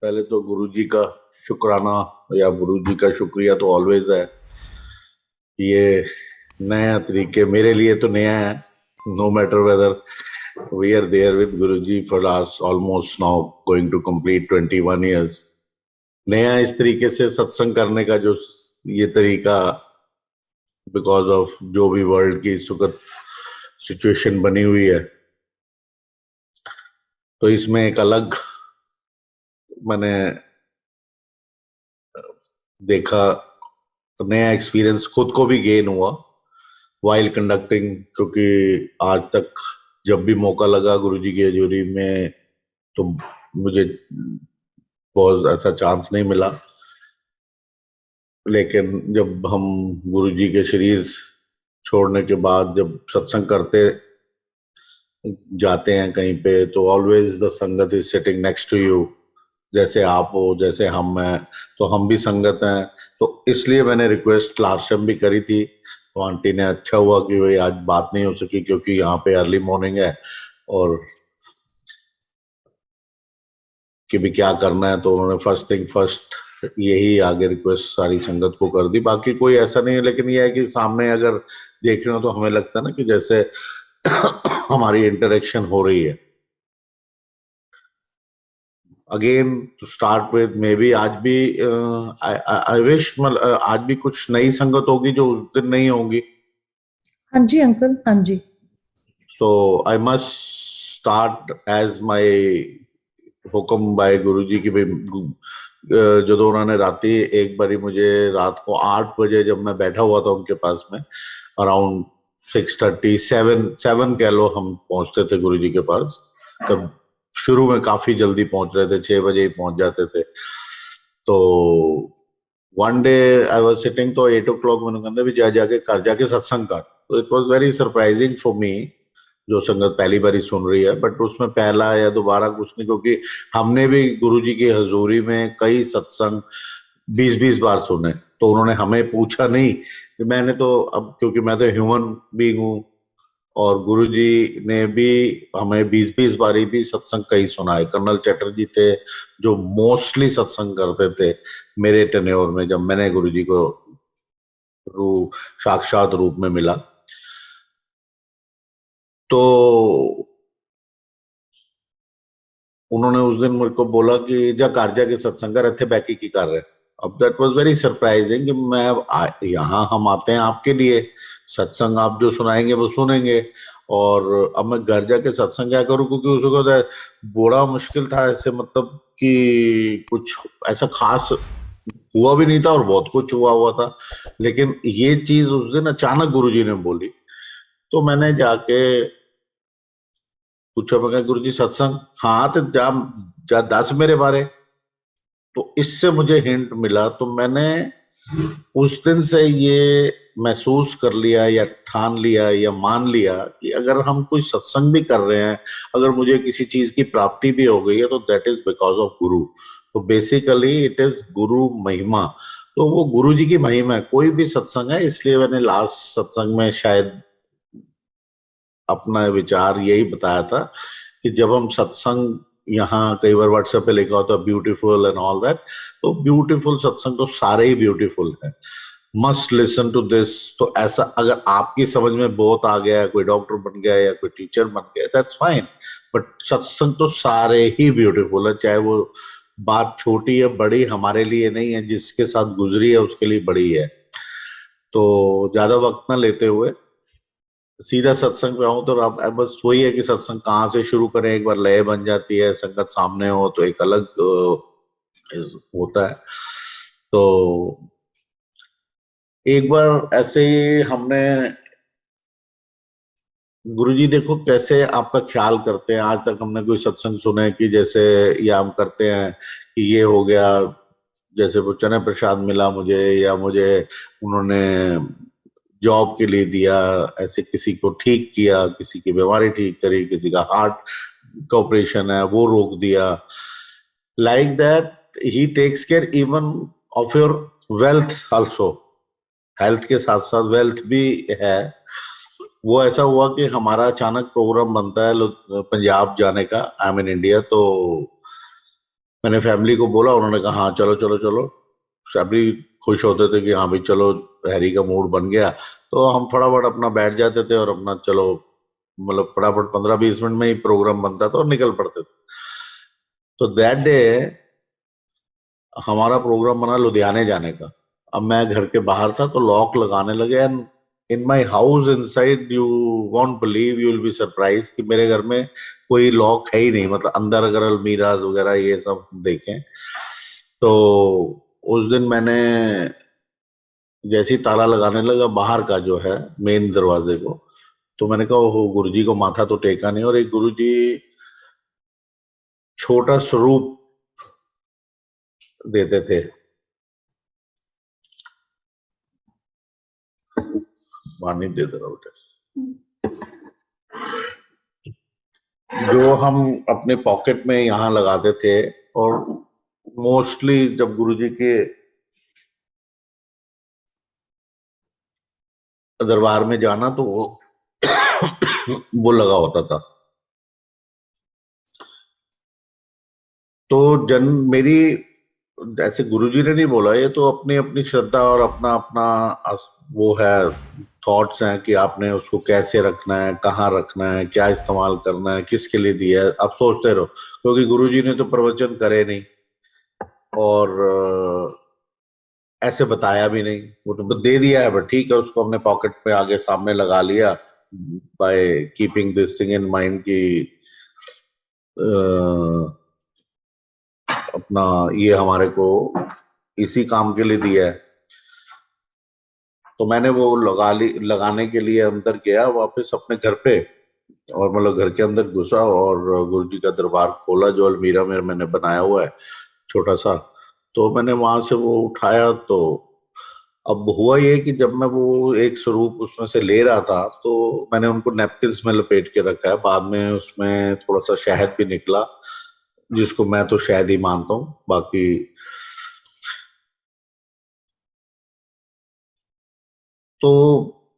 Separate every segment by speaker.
Speaker 1: पहले तो गुरुजी का शुक्राना या गुरुजी का शुक्रिया तो ऑलवेज है। ये नया तरीके मेरे लिए तो नया है। No matter whether we are there with Guruji for last almost now going to complete 21 years। नया इस तरीके से सत्संग करने का जो ये तरीका, बिकॉज ऑफ जो भी वर्ल्ड की सुखद सिचुएशन बनी हुई है, तो इसमें एक अलग मैंने देखा, नया एक्सपीरियंस खुद को भी गेन हुआ वाइल कंडक्टिंग। क्योंकि आज तक जब भी मौका लगा गुरुजी की हजूरी में, तो मुझे बहुत ऐसा चांस नहीं मिला। लेकिन जब हम गुरुजी के शरीर छोड़ने के बाद जब सत्संग करते जाते हैं कहीं पे, तो always the sangat is sitting next to you. जैसे आप हो, जैसे हम हैं, तो हम भी संगत हैं। तो इसलिए मैंने रिक्वेस्ट लास्ट टाइम भी करी थी, तो आंटी ने अच्छा हुआ कि भाई आज बात नहीं हो सकी क्योंकि यहाँ पे अर्ली मॉर्निंग है और कि भी क्या करना है, तो उन्होंने फर्स्ट थिंग फर्स्ट यही आगे रिक्वेस्ट सारी संगत को कर दी। बाकी कोई ऐसा नहीं है, लेकिन ये है कि सामने अगर देख रहे हो तो हमें लगता है ना कि जैसे हमारी इंटरेक्शन हो रही है। Again to start with, maybe आज भी आई विश आज भी कुछ नई संगत होगी जो उस दिन नहीं होगी।
Speaker 2: हाँ जी अंकल, हाँ जी।
Speaker 1: So I must start as my हुक्म बाय गुरु जी की। ਜਦੋਂ ਉਹਨਾਂ ने राती एक बारी मुझे रात को 8 बजे जब मैं बैठा हुआ था उनके पास में, अराउंड 6:30 7 कह लो, हम पहुंचते थे गुरु जी के पास। तब शुरू में काफी जल्दी पहुंच रहे थे, 6 बजे ही पहुंच जाते थे। तो one day I was sitting, तो 8 o'clock मैंने कहता भी जा जाके कर जाके सत्संग कर। तो it was very surprising for me, जो संगत पहली बार ही सुन रही है। बट उसमें पहला या दोबारा कुछ नहीं, क्योंकि हमने भी गुरुजी की हजूरी में कई सत्संग 20-20 बार सुने। तो उन्होंने हमें पूछा नहीं कि मैंने तो, अब क्योंकि मैं तो ह्यूमन बीइंग हूँ, और गुरुजी ने भी हमें 20-20 बारी भी सत्संग कई सुनाए। कर्नल चटर्जी थे जो मोस्टली सत्संग करते थे मेरे टेन्योर में, जब मैंने गुरुजी को साक्षात रूप में मिला। तो उन्होंने उस दिन मेरे को बोला कि जा घर जाके सत्संग कर, इतने बैकी की कर रहे। अब दैट वाज वेरी सरप्राइजिंग कि मैं यहाँ हम आते हैं आपके लिए, सत्संग आप जो सुनाएंगे वो सुनेंगे, और अब मैं घर जाके सत्संग क्या करूं, क्योंकि उसको बड़ा मुश्किल था ऐसे, मतलब कि कुछ ऐसा खास हुआ भी नहीं था और बहुत कुछ हुआ हुआ था। लेकिन ये चीज उस दिन अचानक गुरुजी ने बोली, तो मैंने जाके पूछा, मैं गुरु जी सत्संग, हाँ तो जा जा दस मेरे बारे। तो इससे मुझे हिंट मिला, तो मैंने उस दिन से ये महसूस कर लिया या ठान लिया या मान लिया कि अगर हम कोई सत्संग भी कर रहे हैं, अगर मुझे किसी चीज की प्राप्ति भी हो गई है, तो दैट इज बिकॉज ऑफ गुरु। तो बेसिकली इट इज गुरु महिमा। तो वो गुरु जी की महिमा है, कोई भी सत्संग है। इसलिए मैंने लास्ट सत्संग में शायद अपना विचार यही बताया था कि जब हम सत्संग, यहाँ कई बार व्हाट्सएप पे लिखा होता है ब्यूटीफुल एंड ऑल दैट, तो ब्यूटीफुल सत्संग तो सारे ही ब्यूटीफुल है। Must listen to this. तो ऐसा अगर आपकी समझ में बहुत आ गया है, कोई डॉक्टर बन गया या कोई टीचर बन गया, दैट्स फाइन। बट सत्संग तो सारे ही ब्यूटीफुल है, चाहे वो बात छोटी है बड़ी हमारे लिए नहीं है, जिसके साथ गुजरी है उसके लिए बड़ी है। तो ज्यादा वक्त ना लेते हुए सीधा सत्संग पे आऊं, तो अब बस वही है कि सत्संग कहाँ से शुरू करें। एक बार लय बन जाती है, संगत सामने हो तो एक अलग होता है। तो एक बार ऐसे ही हमने, गुरुजी देखो कैसे आपका ख्याल करते हैं। आज तक हमने कोई सत्संग सुना है कि जैसे, या हम करते हैं कि ये हो गया, जैसे वो चने प्रसाद मिला मुझे, या मुझे उन्होंने जॉब के लिए दिया, ऐसे किसी को ठीक किया, किसी की बीमारी ठीक करी, किसी का हार्ट का ऑपरेशन है वो रोक दिया। Like that he takes care even of your wealth also. हेल्थ के साथ साथ वेल्थ भी है। वो ऐसा हुआ कि हमारा अचानक प्रोग्राम बनता है पंजाब जाने का, आई एम इन इंडिया। तो मैंने फैमिली को बोला, उन्होंने कहा हाँ चलो चलो चलो। सभी खुश होते थे कि हाँ भाई चलो, हैरी का मूड बन गया। तो हम फटाफट अपना बैठ जाते थे और अपना चलो, मतलब फटाफट 15-20 मिनट में ही प्रोग्राम बनता था और निकल पड़ते थे। तो दैट डे हमारा प्रोग्राम बना लुधियाने जाने का। अब मैं घर के बाहर था तो लॉक लगाने लगे, and in my house inside, you won't believe, you will be surprise कि मेरे घर में कोई लॉक है ही नहीं। मतलब अंदर अगर अलमीरा वगैरह ये सब देखें तो उस दिन मैंने जैसे ही ताला लगाने लगा बाहर का जो है मेन दरवाजे को, तो मैंने कहा ओहो, गुरुजी को माथा तो टेका नहीं। और एक गुरुजी छोटा स्वरूप देते थे, पानी दे दे रहा बेटा, जो हम अपने पॉकेट में यहाँ लगाते थे। और मोस्टली जब गुरुजी के दरबार में जाना तो वो लगा होता था। तो मेरी, ऐसे गुरुजी ने नहीं बोला, ये तो अपनी अपनी श्रद्धा और अपना अपना वो है, थॉट्स हैं कि आपने उसको कैसे रखना है, कहाँ रखना है, क्या इस्तेमाल करना है, किसके लिए दिया है, आप सोचते रहो। क्योंकि गुरुजी ने तो प्रवचन करे नहीं और ऐसे बताया भी नहीं, वो तो दे दिया है, बट ठीक है, उसको हमने पॉकेट पे आगे सामने लगा लिया, by keeping this thing in mind कि अपना ये हमारे को इसी काम के लिए दिया है। तो मैंने वो लगाने के लिए अंदर गया वापस अपने घर पे, और मतलब घर के अंदर घुसा और गुरु जी का दरबार खोला जो अलमीरा में मैंने बनाया हुआ है छोटा सा। तो मैंने वहां से वो उठाया। तो अब हुआ ये कि जब मैं वो एक स्वरूप उसमें से ले रहा था तो मैंने उनको नैपकिन्स में लपेट के रखा है। बाद में उसमें थोड़ा सा शहद भी निकला, जिसको मैं तो शहद ही मानता हूँ। बाकी तो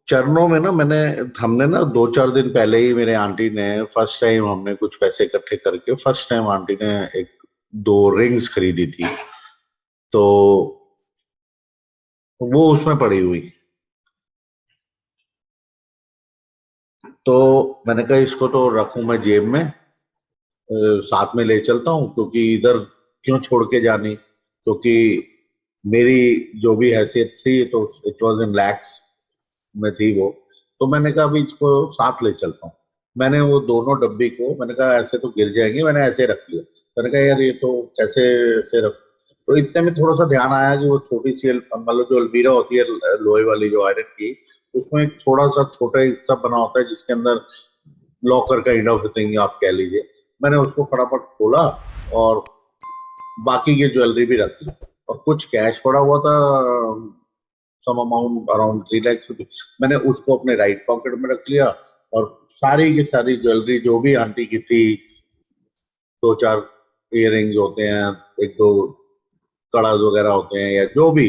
Speaker 1: चरणों में ना मैंने, हमने ना 2-4 दिन पहले ही मेरे आंटी ने फर्स्ट टाइम, हमने कुछ पैसे इकट्ठे करके फर्स्ट टाइम आंटी ने एक 2 रिंग्स खरीदी थी। तो वो उसमें पड़ी हुई। तो मैंने कहा इसको तो रखूं मैं जेब में, साथ में ले चलता हूँ, क्योंकि इधर क्यों छोड़ के जानी। क्योंकि मेरी जो भी हैसियत थी तो इट वाज इन लैक्स में थी वो। तो मैंने कहा अभी इसको साथ ले चलता हूँ। मैंने वो दोनों डब्बी को, मैंने कहा ऐसे तो गिर जाएंगे, मैंने ऐसे रख लिया। मैंने कहा यार ये तो कैसे ऐसे रख। तो इतने में थोड़ा सा ध्यान आया कि वो छोटी सी मतलब जो अलमीरा होती है लोहे वाली जो आयरन की, उसमें एक थोड़ा सा छोटा हिस्सा बना होता है जिसके अंदर लॉकर का ऑफ थिंग आप कह लीजिए। मैंने उसको फटाफट खोला और बाकी की ज्वेलरी भी रख ली, और कुछ कैश पड़ा हुआ था, some amount around 3 lakh rupees. मैंने उसको अपने राइट पॉकेट में रख लिया। और सारी की सारी ज्वेलरी जो भी आंटी की थी, 2-4 इयररिंग्स होते हैं, 1-2 कड़ा वगैरह होते हैं, या जो भी,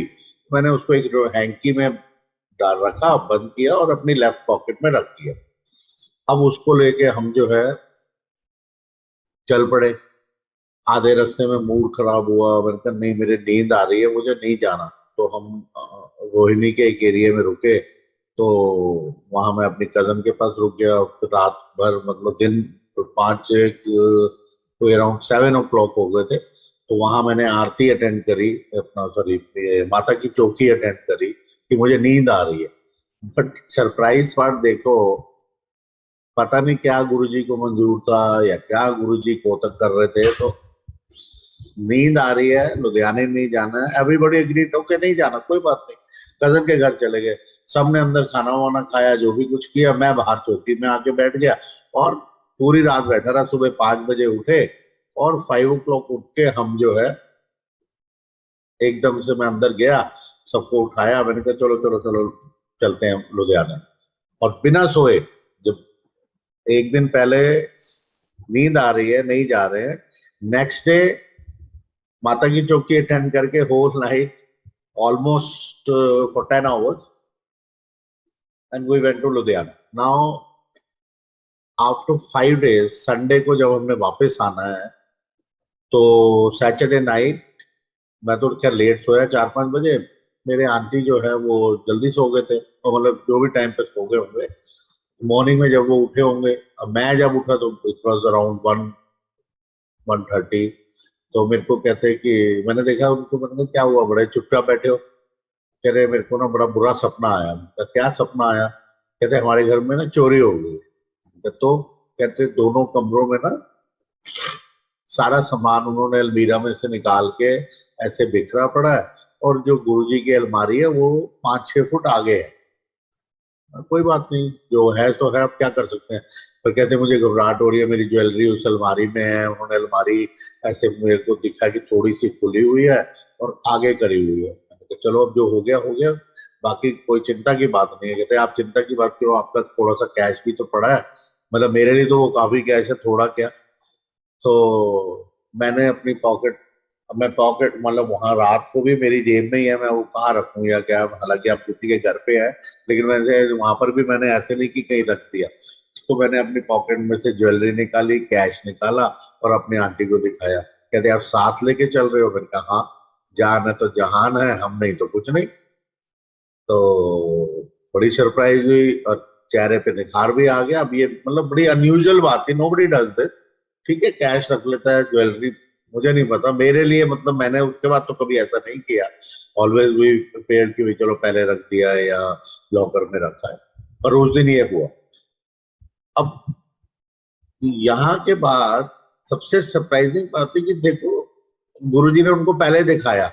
Speaker 1: मैंने उसको एक हैंकी में डाल रखा, बंद किया और अपनी लेफ्ट पॉकेट में रख दिया। अब उसको लेके हम जो है चल पड़े। आधे रास्ते में मूड खराब हुआ, मैंने कहा नहीं, मेरे नींद आ रही है, मुझे नहीं जाना। तो हम रोहिणी के एक एरिया में रुके। तो वहां मैं अपनी कजन के पास रुक गया। फिर रात भर, मतलब दिन, तो 5 कोई अराउंड 7 o'clock हो गए थे। तो वहां मैंने आरती अटेंड करी, अपना सॉरी माता की चौकी अटेंड करी कि मुझे नींद आ रही है। बट सरप्राइज पार्ट देखो, पता नहीं क्या गुरुजी को मंजूर था या क्या गुरुजी कोतक कर रहे थे। तो नींद आ रही है, लुधियाने नहीं जाना है, एवरीबॉडी एग्रीड, ओके नहीं जाना, कोई बात नहीं। कजन के घर चले गए, सबने अंदर खाना वाना खाया, जो भी कुछ किया, मैं बाहर चौकी में आके बैठ गया और पूरी रात बैठा रहा। सुबह 5 बजे उठे और 5 o'clock उठ के हम जो है एकदम से मैं अंदर गया, सबको उठाया, मैंने कहा चलो चलो चलो चलते हैं लुधियाना। और बिना सोए, जब एक दिन पहले नींद आ रही है, नहीं जा रहे हैं, नेक्स्ट डे माता की चौकी अटेंड करके whole night almost for 10 hours, and we went to Ludhiana. Now, after 5 days, Sunday को जब हमने वापस आना है, तो सैटरडे नाइट मैं तो खैर लेट सोया 4-5 बजे। मेरे आंटी जो है वो जल्दी सो गए थे, और मतलब जो भी टाइम पे सो गए होंगे। मॉर्निंग में जब वो उठे होंगे, अब मैं जब उठा तो इट वॉज अराउंड 1:30। तो मेरे को कहते कि मैंने देखा उनको, मैंने कहा क्या हुआ, बड़े चुपचाप बैठे हो। कह रहे मेरे को ना बड़ा बुरा सपना आया। मैंने कहा, क्या सपना आया? कहते हमारे घर में ना चोरी हो गई। मैंने कहा, तो कहते दोनों कमरों में ना सारा सामान उन्होंने अलमीरा में से निकाल के ऐसे बिखरा पड़ा है, और जो गुरुजी की अलमारी है वो 5-6 फुट आगे है। कोई बात नहीं, जो है सो है, अब क्या कर सकते हैं। पर कहते मुझे घबराहट हो रही है, मेरी ज्वेलरी उस अलमारी में है। उन्होंने अलमारी ऐसे मेरे को दिखा कि थोड़ी सी खुली हुई है और आगे करी हुई है। मैंने कहा चलो अब जो हो गया हो गया, बाकी कोई चिंता की बात नहीं है। कहते आप चिंता की बात क्यों, आपका थोड़ा सा कैश भी तो पड़ा है। मतलब मेरे लिए तो वो काफी कैश है, थोड़ा क्या। तो मैंने अपनी पॉकेट, अब मैं पॉकेट मतलब वहां रात को भी मेरी जेब में ही है, मैं वो कहाँ रखूं या क्या, हालांकि आप किसी के घर पे है। लेकिन वैसे वहां पर भी मैंने ऐसे नहीं कि कहीं रख दिया। तो मैंने अपनी पॉकेट में से ज्वेलरी निकाली, कैश निकाला, और अपनी आंटी को दिखाया। कहते आप साथ लेके चल रहे हो? मैंने कहा हाँ, जान है तो जहान है, हम नहीं तो कुछ नहीं। तो बड़ी सरप्राइज हुई, और चेहरे पे निखार भी आ गया। अब ये मतलब बड़ी अनयूजुअल बात थी, नोबडी डज दिस। ठीक है, कैश रख लेता है, ज्वेलरी मुझे नहीं पता, मेरे लिए मतलब मैंने उसके बाद तो कभी ऐसा नहीं किया। ऑलवेज वी प्रिपेयर कि भी चलो पहले रख दिया है या लॉकर में रखा है। पर उस दिन ये हुआ। अब यहाँ के बाद सबसे सरप्राइजिंग बात है कि देखो, गुरुजी ने उनको पहले दिखाया।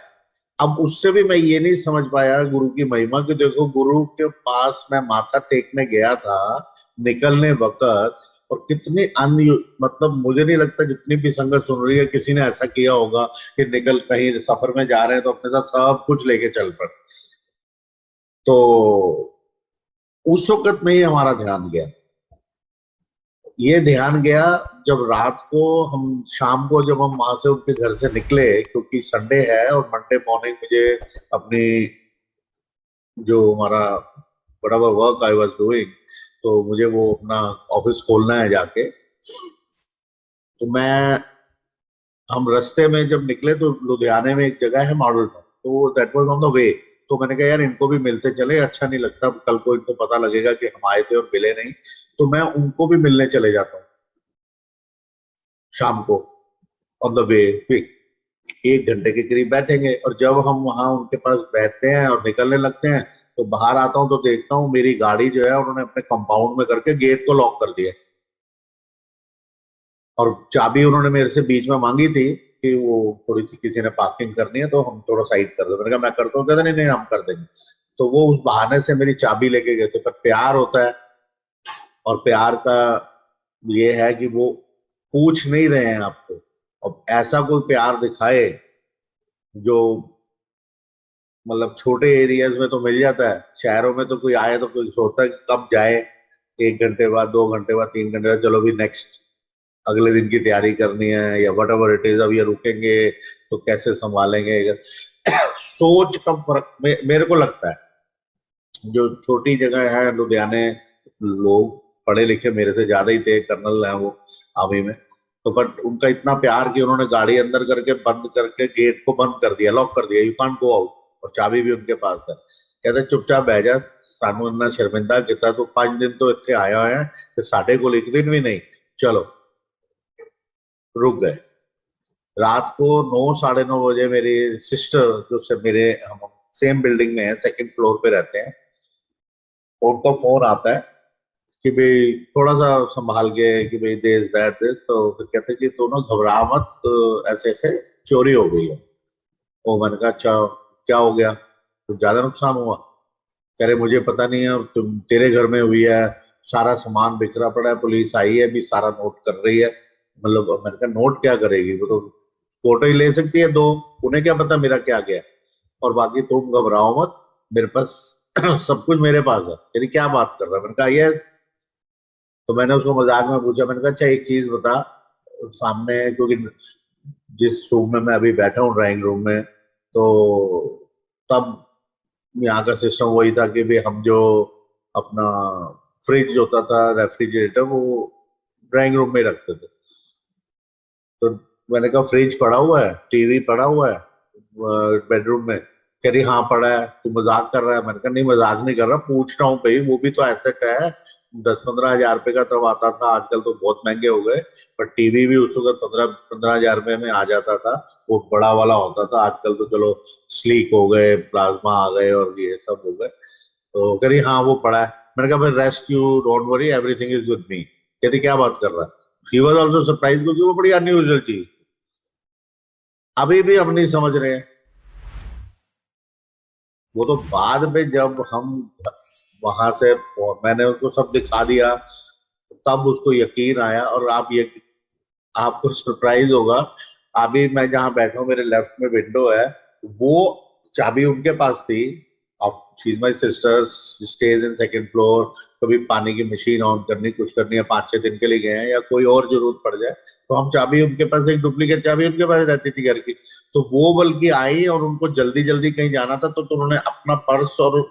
Speaker 1: अब उससे भी मैं ये नहीं समझ पाया गुरु की महिमा कि देखो, गुरु के पास मैं माथा टेकने गया था निकलने वक्त, और कितनी अन्य मतलब मुझे नहीं लगता जितनी भी संगत सुन रही है किसी ने ऐसा किया होगा कि निकल कहीं सफर में जा रहे हैं तो अपने साथ सब कुछ लेके चल पड़े। तो उस वक्त में ही हमारा ध्यान गया। ये ध्यान गया जब रात को हम, शाम को जब हम वहां से उनके घर से निकले, क्योंकि संडे है और मंडे मॉर्निंग मुझे अपनी जो हमारा whatever work I was doing, तो मुझे वो अपना ऑफिस खोलना है जाके। तो मैं, हम रास्ते में जब निकले तो लुधियाने में एक जगह है मॉडल टाउन, तो दैट वाज ऑन द वे। तो मैंने कहा यार इनको भी मिलते चले, अच्छा नहीं लगता कल को इनको पता लगेगा कि हम आए थे और मिले नहीं। तो मैं उनको भी मिलने चले जाता हूँ शाम को, ऑन द वे। 1 घंटे के करीब बैठेंगे, और जब हम वहां उनके पास बैठते हैं और निकलने लगते हैं, तो बाहर आता हूँ तो देखता हूँ मेरी गाड़ी जो है उन्होंने अपने कंपाउंड में करके गेट को लॉक कर दिया। और चाबी उन्होंने मेरे से बीच में मांगी थी कि वो थोड़ी सी किसी ने पार्किंग करनी है तो हम थोड़ा साइड कर दो। मैंने कहा मैं करता हूँ, कहते नहीं नहीं हम कर देंगे। तो वो उस बहाने से मेरी चाबी लेके गए थे। पर प्यार होता है, और प्यार का ये है कि वो पूछ नहीं रहे हैं आपको। अब ऐसा कोई प्यार दिखाए जो मतलब छोटे एरियाज में तो मिल जाता है, शहरों में तो कोई आए तो कोई सोचता है कि कब जाए, 1 घंटे बाद, 2 घंटे बाद, 3 घंटे बाद, चलो भी नेक्स्ट, अगले दिन की तैयारी करनी है या वट एवर इट इज। अब ये रुकेंगे तो कैसे संभालेंगे। सोच का फर्क मेरे को लगता है। जो छोटी जगह है लुधियाने, लोग पढ़े लिखे मेरे से ज्यादा ही थे, कर्नल है वो आर्मी में। तो बट उनका इतना प्यार कि उन्होंने गाड़ी अंदर करके बंद करके गेट को बंद कर दिया, लॉक कर दिया, यू कांट गो आउट। और चाबी भी उनके पास है। कहते चुपचाप बह जा, सानू इतना शर्मिंदा किया तो 5 दिन तो इतने आया है कि साढ़े को एक दिन भी नहीं। चलो रुक गए। रात को 9, 9:30 बजे मेरी सिस्टर, जो से मेरे, हम सेम बिल्डिंग में है, सेकंड फ्लोर पे रहते हैं, उनका फोन आता है कि भाई थोड़ा सा संभाल के, कि भाई दिस दैट दिस। तो फिर कहते कि तू ना घबरा मत, तो ऐसे ऐसे चोरी हो गई है। वो मैंने कहा अच्छा, क्या हो गया, कुछ ज्यादा नुकसान हुआ? कह रहे मुझे पता नहीं है, तुम तेरे घर में हुई है, सारा सामान बिखरा पड़ा है, पुलिस आई है भी, सारा नोट कर रही है। मतलब मैंने कहा नोट क्या करेगी, वो तो फोटो ही ले सकती है दो, उन्हें क्या पता मेरा क्या गया। और बाकी तुम घबराओ मत, मेरे पास सब कुछ मेरे पास है। यानी क्या बात कर रहा है? मैंने कहा यस। तो मैंने उसको मजाक में पूछा, मैंने कहा अच्छा एक चीज बता, सामने, क्योंकि जिस रूम में मैं अभी बैठा हूँ ड्राइंग रूम में, तो तब यहाँ का सिस्टम वही था कि भी हम जो अपना फ्रिज होता था, रेफ्रिजरेटर, वो ड्राइंग रूम में रखते थे। तो मैंने कहा फ्रिज पड़ा हुआ है, टीवी पड़ा हुआ है बेडरूम में। कह रही हाँ पड़ा है, तू मजाक कर रहा है। मैंने कहा नहीं मजाक नहीं कर रहा, पूछ रहा हूँ भाई, वो भी तो एसेट है। 10-15 हजार रुपए का तब आता था, आजकल तो बहुत महंगे हो गए। पर टीवी भी उस वक्त 15-15 हजार रुपए में आ जाता था, वो बड़ा वाला होता था। आजकल तो चलो स्लीक हो गए, प्लाज्मा आ गए और ये सब हो गए। तो कह रही हाँ वो पड़ा है। मैंने कहा फिर rest you don't worry, everything is with me. कहती क्या बात कर रहा है। शी वॉज ऑल्सो सरप्राइज, क्योंकि वो बड़ी अनयूजुअल चीज थी। अभी भी हम नहीं समझ रहे हैं। वो तो बाद में जब हम वहां से मैंने उसको सब दिखा दिया, तब उसको यकीन आया। और आप ये, आपको सरप्राइज होगा, अभी मैं जहां बैठा हूँ मेरे लेफ्ट में विंडो है, वो चाबी उनके पास थी। अब she is my sister, stage in second floor. कभी पानी की मशीन ऑन करनी, कुछ करनी है, 5-6 दिन के लिए गए हैं या कोई और जरूरत पड़ जाए, तो हम चाबी उनके पास, एक डुप्लीकेट चाबी उनके पास रहती थी घर की। तो वो बल्कि आई और उनको जल्दी जल्दी कहीं जाना था, तो उन्होंने अपना पर्स और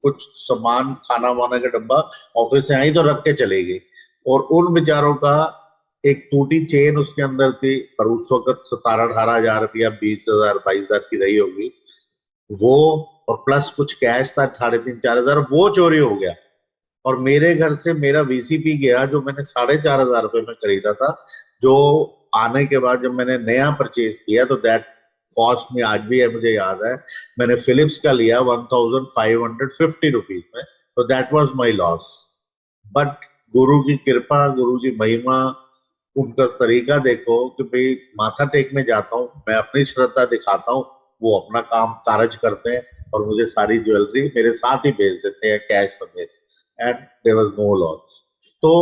Speaker 1: कुछ सामान, खाना वाना का डब्बा ऑफिस से आई तो रख के चले गई। और उन बेचारों का एक टूटी चेन उसके अंदर थी, पर उस वक्त 17-18 हजार रुपया, 20 हजार 22 हजार की रही होगी वो। और प्लस कुछ कैश था 3,500-4 हजार, वो चोरी हो गया। और मेरे घर से मेरा वीसीपी गया, जो मैंने 4,500 रुपए में खरीदा था, जो आने के बाद जब मैंने नया परचेज किया तो दैट कॉस्ट में, आज भी है मुझे याद है, मैंने फिलिप्स का लिया 1,550 रुपीज में। तो that was my loss. But गुरु की कृपा, गुरु की महिमा, उनका तरीका देखो कि भाई माथा टेकने जाता हूँ, मैं अपनी श्रद्धा दिखाता हूँ, वो अपना काम कारज करते हैं और मुझे सारी ज्वेलरी मेरे साथ ही भेज देते हैं कैश समेत। And there was no loss. तो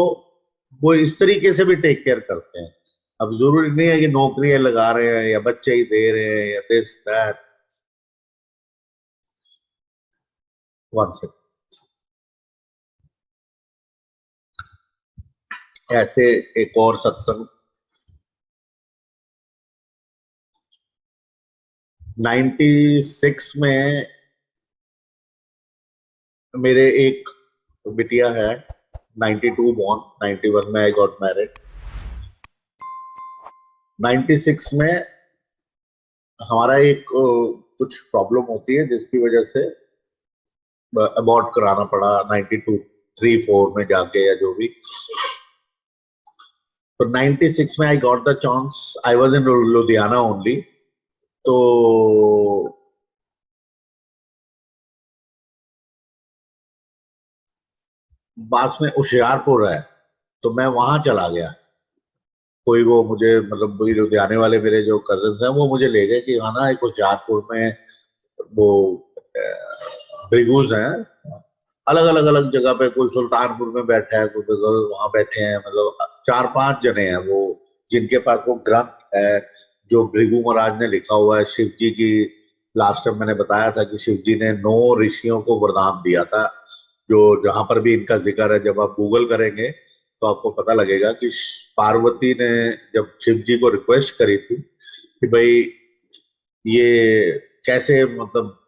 Speaker 1: वो इस तरीके से भी टेक केयर करते हैं। अब जरूरी नहीं है कि नौकरियां लगा रहे हैं या बच्चे ही दे रहे हैं या दिस दैट। One second. ऐसे एक और सत्संग 96 में, मेरे एक बिटिया है, 92 बॉर्न, 91 में आई गॉट मैरिड। 96 में हमारा एक कुछ प्रॉब्लम होती है जिसकी वजह से अबॉर्ट कराना पड़ा, 92 3-4 में जाके या जो भी। तो 96 में I got the chance, I was in Ludhiana only. तो पास में होशियारपुर है, तो मैं वहां चला गया। कोई वो मुझे, मतलब वही लुधियाने वाले मेरे जो कजिन्स हैं, वो मुझे ले गए कि हाँ ना एक होशियारपुर में वो भृगुज हैं, अलग अलग अलग जगह पे, कोई सुल्तानपुर में बैठा है, कोई वहां बैठे हैं, मतलब 4-5 जने हैं वो, जिनके पास वो ग्रंथ है जो भृगु महाराज ने लिखा हुआ है शिव जी की। लास्ट टाइम मैंने बताया था कि शिव जी ने 9 ऋषियों को वरदान दिया था, जो जहां पर भी इनका जिक्र है, जब आप गूगल करेंगे तो आपको पता लगेगा कि पार्वती ने जब शिव जी को रिक्वेस्ट करी थी कि भाई ये कैसे, मतलब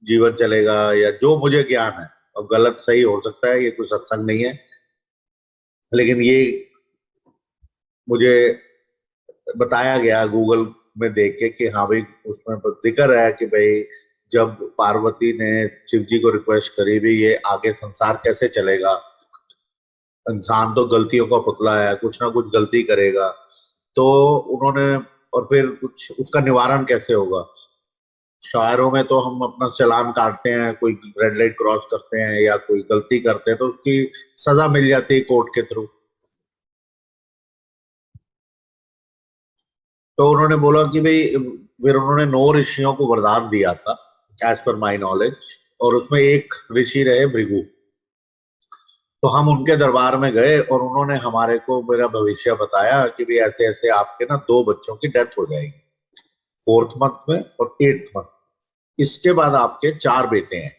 Speaker 1: जीवन चलेगा, या जो मुझे ज्ञान है, अब गलत सही हो सकता है, ये कोई सत्संग नहीं है, लेकिन ये मुझे बताया गया गूगल में देख के कि हाँ भाई उसमें जिक्र है कि भाई जब पार्वती ने शिव जी को रिक्वेस्ट करी भी, ये आगे संसार कैसे चलेगा, इंसान तो गलतियों का पुतला है, कुछ ना कुछ गलती करेगा। तो उन्होंने, और फिर कुछ उसका निवारण कैसे होगा। शहरों में तो हम अपना चालान काटते हैं, कोई रेड लाइट क्रॉस करते हैं या कोई गलती करते हैं तो उसकी सजा मिल जाती है कोर्ट के थ्रू। तो उन्होंने बोला कि भाई, फिर उन्होंने 9 ऋषियों को वरदान दिया था एज पर माई नॉलेज, और उसमें एक ऋषि रहे भृगु। तो हम उनके दरबार में गए और उन्होंने हमारे को मेरा भविष्य बताया कि भाई ऐसे ऐसे आपके ना 2 बच्चों की डेथ हो जाएगी, 4th मंथ में और 8th मंथ, इसके बाद आपके 4 बेटे हैं।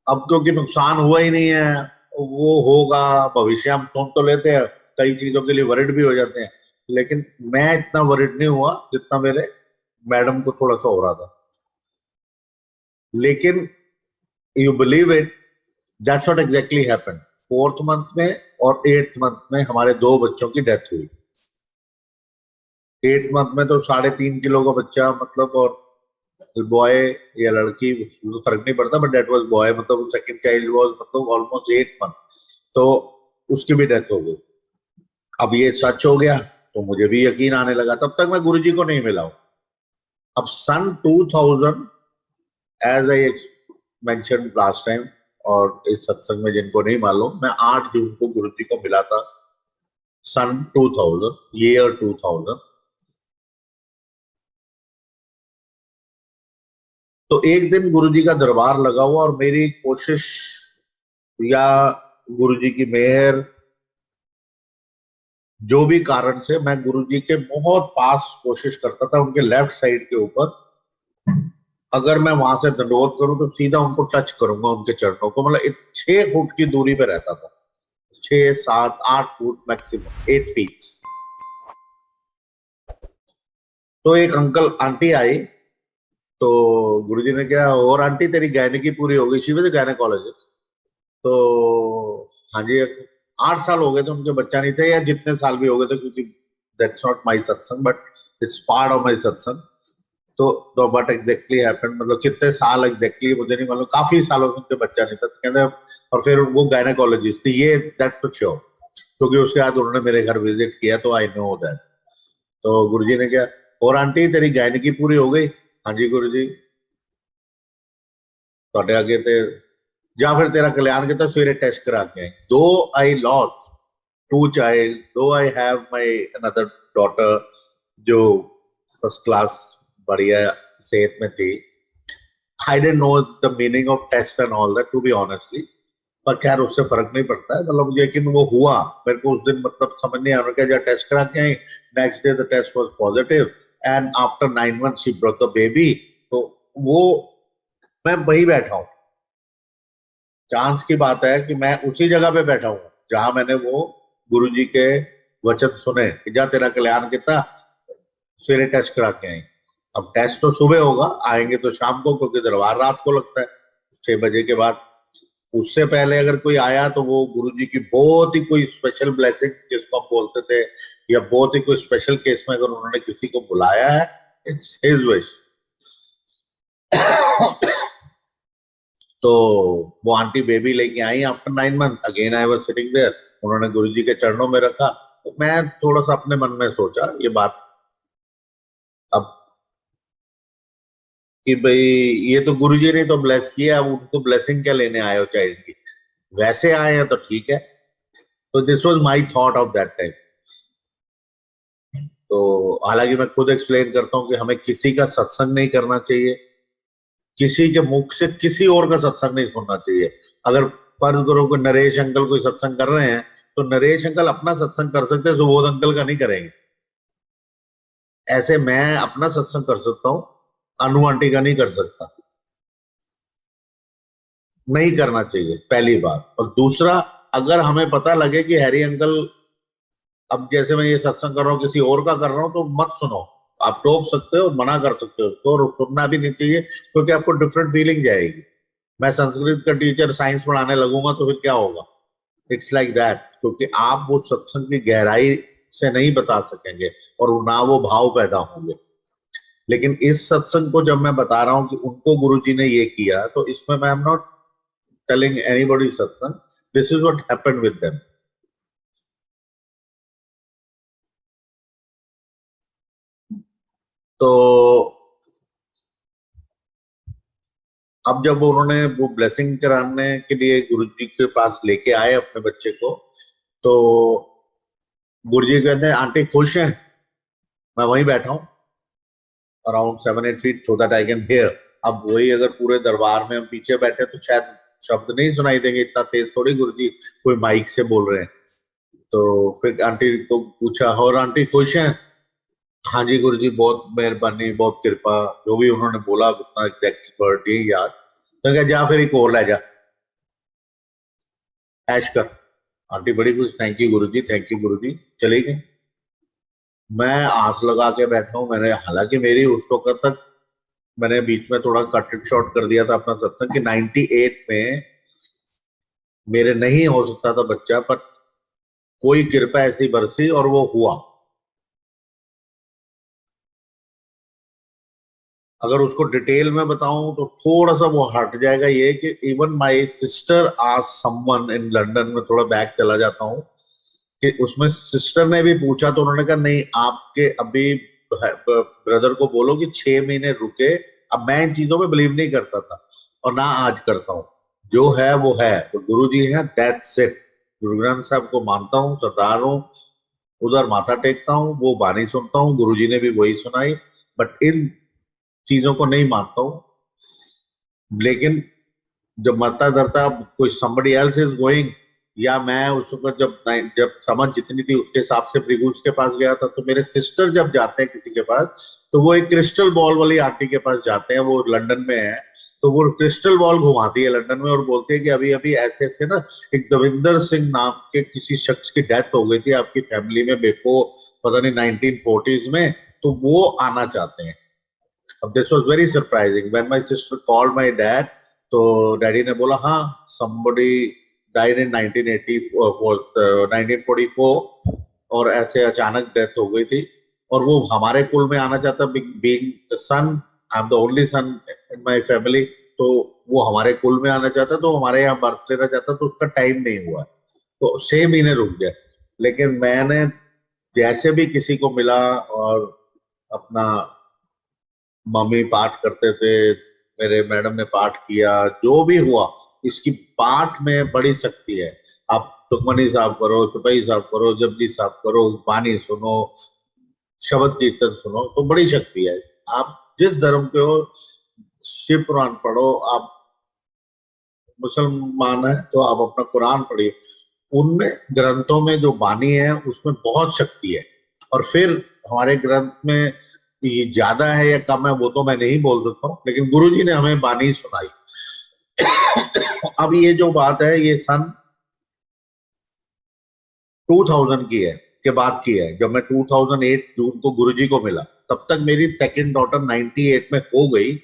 Speaker 1: अब क्योंकि नुकसान हुआ ही नहीं है, वो होगा भविष्य हम सुन तो लेते हैं, कई चीजों के लिए वरिड भी हो जाते हैं, लेकिन मैं इतना वरिड नहीं हुआ जितना मेरे मैडम को थोड़ा सा हो रहा था। लेकिन you believe it, that's what exactly happened. 4th month में और 8th मंथ में हमारे 2 बच्चों की डेथ हुई। 8th मंथ में तो 3.5 किलो का बच्चा, मतलब, और बॉय या लड़की तो फर्क नहीं पड़ता, बट डेट वाज बॉय, मतलब सेकंड चाइल्ड वाज मतलब ऑलमोस्ट 8 मंथ, तो उसकी भी डेथ हो गई। अब ये सच हो गया तो मुझे भी यकीन आने लगा। तब तक मैं गुरुजी को नहीं मिला हूं। अब सन 2000, as I mentioned last time, और इस सत्संग में जिनको नहीं मालूम, मैं 8 जून को गुरुजी को मिला था, सन 2000, ईयर 2000। तो एक दिन गुरुजी का दरबार लगा हुआ, और मेरी कोशिश या गुरुजी की मेहर, जो भी कारण से, मैं गुरुजी के बहुत पास कोशिश करता था, उनके लेफ्ट साइड के ऊपर। अगर मैं वहां से दंडोत करूं तो सीधा उनको टच करूंगा, उनके चरणों को, मतलब 6 फुट की दूरी पे रहता था, 6, 7, 8 फुट मैक्सिमम, 8 फीट। तो एक अंकल आंटी आई, तो गुरुजी ने क्या, और आंटी तेरी गायनिकी पूरी हो गई? She was a gynaecologist. तो हाँ जी, 8 साल हो गए थे, उनके बच्चा नहीं थे, या जितने साल भी हो गए थे, क्योंकि दैट्स नॉट माय सत्संग but it's part of my सत्संग। तो व्हाट एग्जैक्टली हैपेंड, मतलब कितने साल एग्जैक्टली मुझे नहीं मालूम, काफी सालों से उनके बच्चा नहीं था, तो कहते। और फिर वो गायनेकोलॉजिस्ट थी, ये दैट्स फॉर श्योर, क्योंकि उसके बाद उन्होंने मेरे घर विजिट किया, तो आई नो दैट। तो गुरुजी ने क्या, और आंटी तेरी गायनिकी पूरी हो गई? हाँ जी गुरुजी, ਤੁਹਾਡੇ आगे ਤੇ ਜਾਂ फिर तेरा कल्याण किया, सवेरे टेस्ट करा के आए। दो I lost 2 child, though I have my another daughter जो फर्स्ट क्लास बढ़िया सेहत में थी। I didn't know the meaning of test and all that, to be honestly, पर खैर उससे फर्क नहीं पड़ता है, मतलब, लेकिन वो हुआ। मेरे को उस दिन मतलब समझ नहीं आ रहा, क्या टेस्ट करा के आई। Next day the test was positive, and after 9 months she brought the baby. तो वो, मैं वही बैठा हूँ, चांस की बात है कि मैं उसी जगह पे बैठा हूँ जहां मैंने वो गुरुजी के वचन सुने कि जा तेरा कल्याण कितना, सवेरे टेस्ट करा के आई। अब टेस्ट तो सुबह होगा, आएंगे तो शाम को, क्योंकि दरबार रात को लगता है 6 बजे के बाद। उससे पहले अगर कोई आया तो वो गुरुजी की बहुत ही कोई स्पेशल ब्लेसिंग जिसको हम बोलते थे, या बहुत ही कोई स्पेशल केस में अगर उन्होंने किसी को बुलाया है, इट्स हिज विश। तो वो आंटी बेबी लेके आई after 9 month, again I was sitting there, उन्होंने गुरुजी के चरणों में रखा। तो मैं थोड़ा सा अपने मन में सोचा ये बात, अब, कि भाई ये तो गुरुजी ने तो ब्लेस किया, अब उनको ब्लेसिंग क्या लेने आए हो चाइल्ड की? वैसे आए हैं तो ठीक है। तो this was my thought of that time. तो हालांकि मैं खुद एक्सप्लेन करता हूँ कि हमें किसी का सत्संग नहीं करना चाहिए, किसी के मुख से किसी और का सत्संग नहीं सुनना चाहिए। अगर फर्ज करो कि नरेश अंकल कोई सत्संग कर रहे हैं, तो नरेश अंकल अपना सत्संग कर सकते हैं, सुबोध अंकल का नहीं करेंगे। ऐसे मैं अपना सत्संग कर सकता हूँ, अनु आंटी का नहीं कर सकता। नहीं करना चाहिए, पहली बात। और दूसरा, अगर हमें पता लगे कि हैरी अंकल, अब जैसे मैं ये सत्संग कर रहा हूँ किसी और का कर रहा हूँ, तो मत सुनो। आप टोक सकते हो, मना कर सकते हो उसको, और सुनना भी नहीं चाहिए, क्योंकि आपको डिफरेंट फीलिंग जाएगी। मैं संस्कृत का टीचर साइंस पढ़ाने लगूंगा तो फिर क्या होगा? इट्स लाइक दैट, क्योंकि आप वो सत्संग की गहराई से नहीं बता सकेंगे, और ना वो भाव पैदा होंगे। लेकिन इस सत्संग को जब मैं बता रहा हूं कि उनको गुरुजी ने ये किया, तो इसमें मैं एम नॉट टेलिंग एनीबॉडी सत्संग, this is what happened with them. तो अब जब उन्होंने वो ब्लेसिंग कराने के लिए गुरुजी के पास लेके आए अपने बच्चे को, तो गुरुजी कहते हैं आंटी खुश हैं? मैं वहीं बैठा हूं, around 7-8 feet, so that I can hear. अब वही अगर पूरे दरबार में हम पीछे बैठे तो शायद शब्द नहीं सुनाई देंगे, इतना तेज थोड़ी गुरुजी कोई माइक से बोल रहे हैं। तो फिर आंटी को पूछा, और आंटी खुश हैं? हाँ जी गुरुजी, बहुत मेहरबानी, बहुत कृपा, जो भी उन्होंने बोला उतना एग्जैक्ट वर्ड नहीं याद। तो क्या, जा फिर एक और ले जा, ऐश कर। आंटी बड़ी खुश, thank you Guruji, thank you Guruji, चली गई। मैं आस लगा के बैठा हूँ। मैंने, हालांकि मेरी उस वक्त तक, मैंने बीच में थोड़ा कट शॉर्ट कर दिया था अपना सत्संग कि 98 में मेरे नहीं हो सकता था बच्चा, पर कोई कृपा ऐसी बरसी और वो हुआ। अगर उसको डिटेल में बताऊं तो थोड़ा सा वो हट जाएगा, ये कि even my sister asked someone in London, में थोड़ा बैक चला जाता हूँ, कि उसमें सिस्टर ने भी पूछा तो उन्होंने कहा नहीं, आपके अभी ब्रदर को बोलो कि 6 महीने रुके। अब मैं इन चीजों में बिलीव नहीं करता था और ना आज करता हूँ। जो है वो है, तो गुरु जी है, दैट्स इट। गुरु ग्रंथ साहब को मानता हूँ, सरदार हूँ, उधर माथा टेकता हूँ, वो बानी सुनता हूँ, गुरु जी ने भी वही सुनाई। बट इन चीजों को नहीं मानता हूँ। लेकिन जब मरता धरता कोई somebody else is going, या मैं उस वक्त जब समझ जितनी थी उसके हिसाब से भृगुस के पास गया था, तो मेरे सिस्टर जब जाते हैं किसी के पास, तो वो एक क्रिस्टल बॉल वाली आंटी के पास जाते हैं, वो लंदन में है। तो वो क्रिस्टल बॉल घुमाती है लंदन में और बोलती है कि अभी अभी ऐसे ऐसे ना, एक दविंदर सिंह नाम के किसी शख्स की डेथ हो गई थी आपकी फैमिली में बेफो, पता नहीं 1940s में, तो वो आना चाहते हैं। अब this was very surprising when my sister called my dad. तो डैडी ने बोला हाँ, somebody died in 1944, और ऐसे अचानक डेथ हो गई थी। और वो हमारे कुल में आना चाहता, being the son, I am the only son in my family, तो वो हमारे कुल में आना चाहता, तो हमारे यहाँ बर्थ लेना चाहता, तो उसका टाइम नहीं हुआ, तो 6 महीने रुक गया। लेकिन मैंने जैसे भी किसी को मिला, और अपना मम्मी पाठ करते थे, मेरे मैडम ने पाठ किया, जो भी हुआ, इसकी पाठ में बड़ी शक्ति है। आप सुखमनी साहब करो, चुपई साहब करो, जपजी साहब करो, वाणी सुनो, शब्द कीर्तन सुनो, तो बड़ी शक्ति है। आप जिस धर्म के हो, शिव पुराण पढ़ो, आप मुसलमान है तो आप अपना कुरान पढ़िए, उनमें ग्रंथों में जो वाणी है उसमें बहुत शक्ति है। और फिर हमारे ग्रंथ में ये ज्यादा है या कम है वो तो मैं नहीं बोल सकता हूँ, लेकिन गुरु जी ने हमें वाणी सुनाई। अब ये जो बात है, ये सन 2000 की है, के बाद की है, जब मैं 2008 जून को गुरुजी को मिला। तब तक मेरी सेकंड डॉटर 98 में हो गई।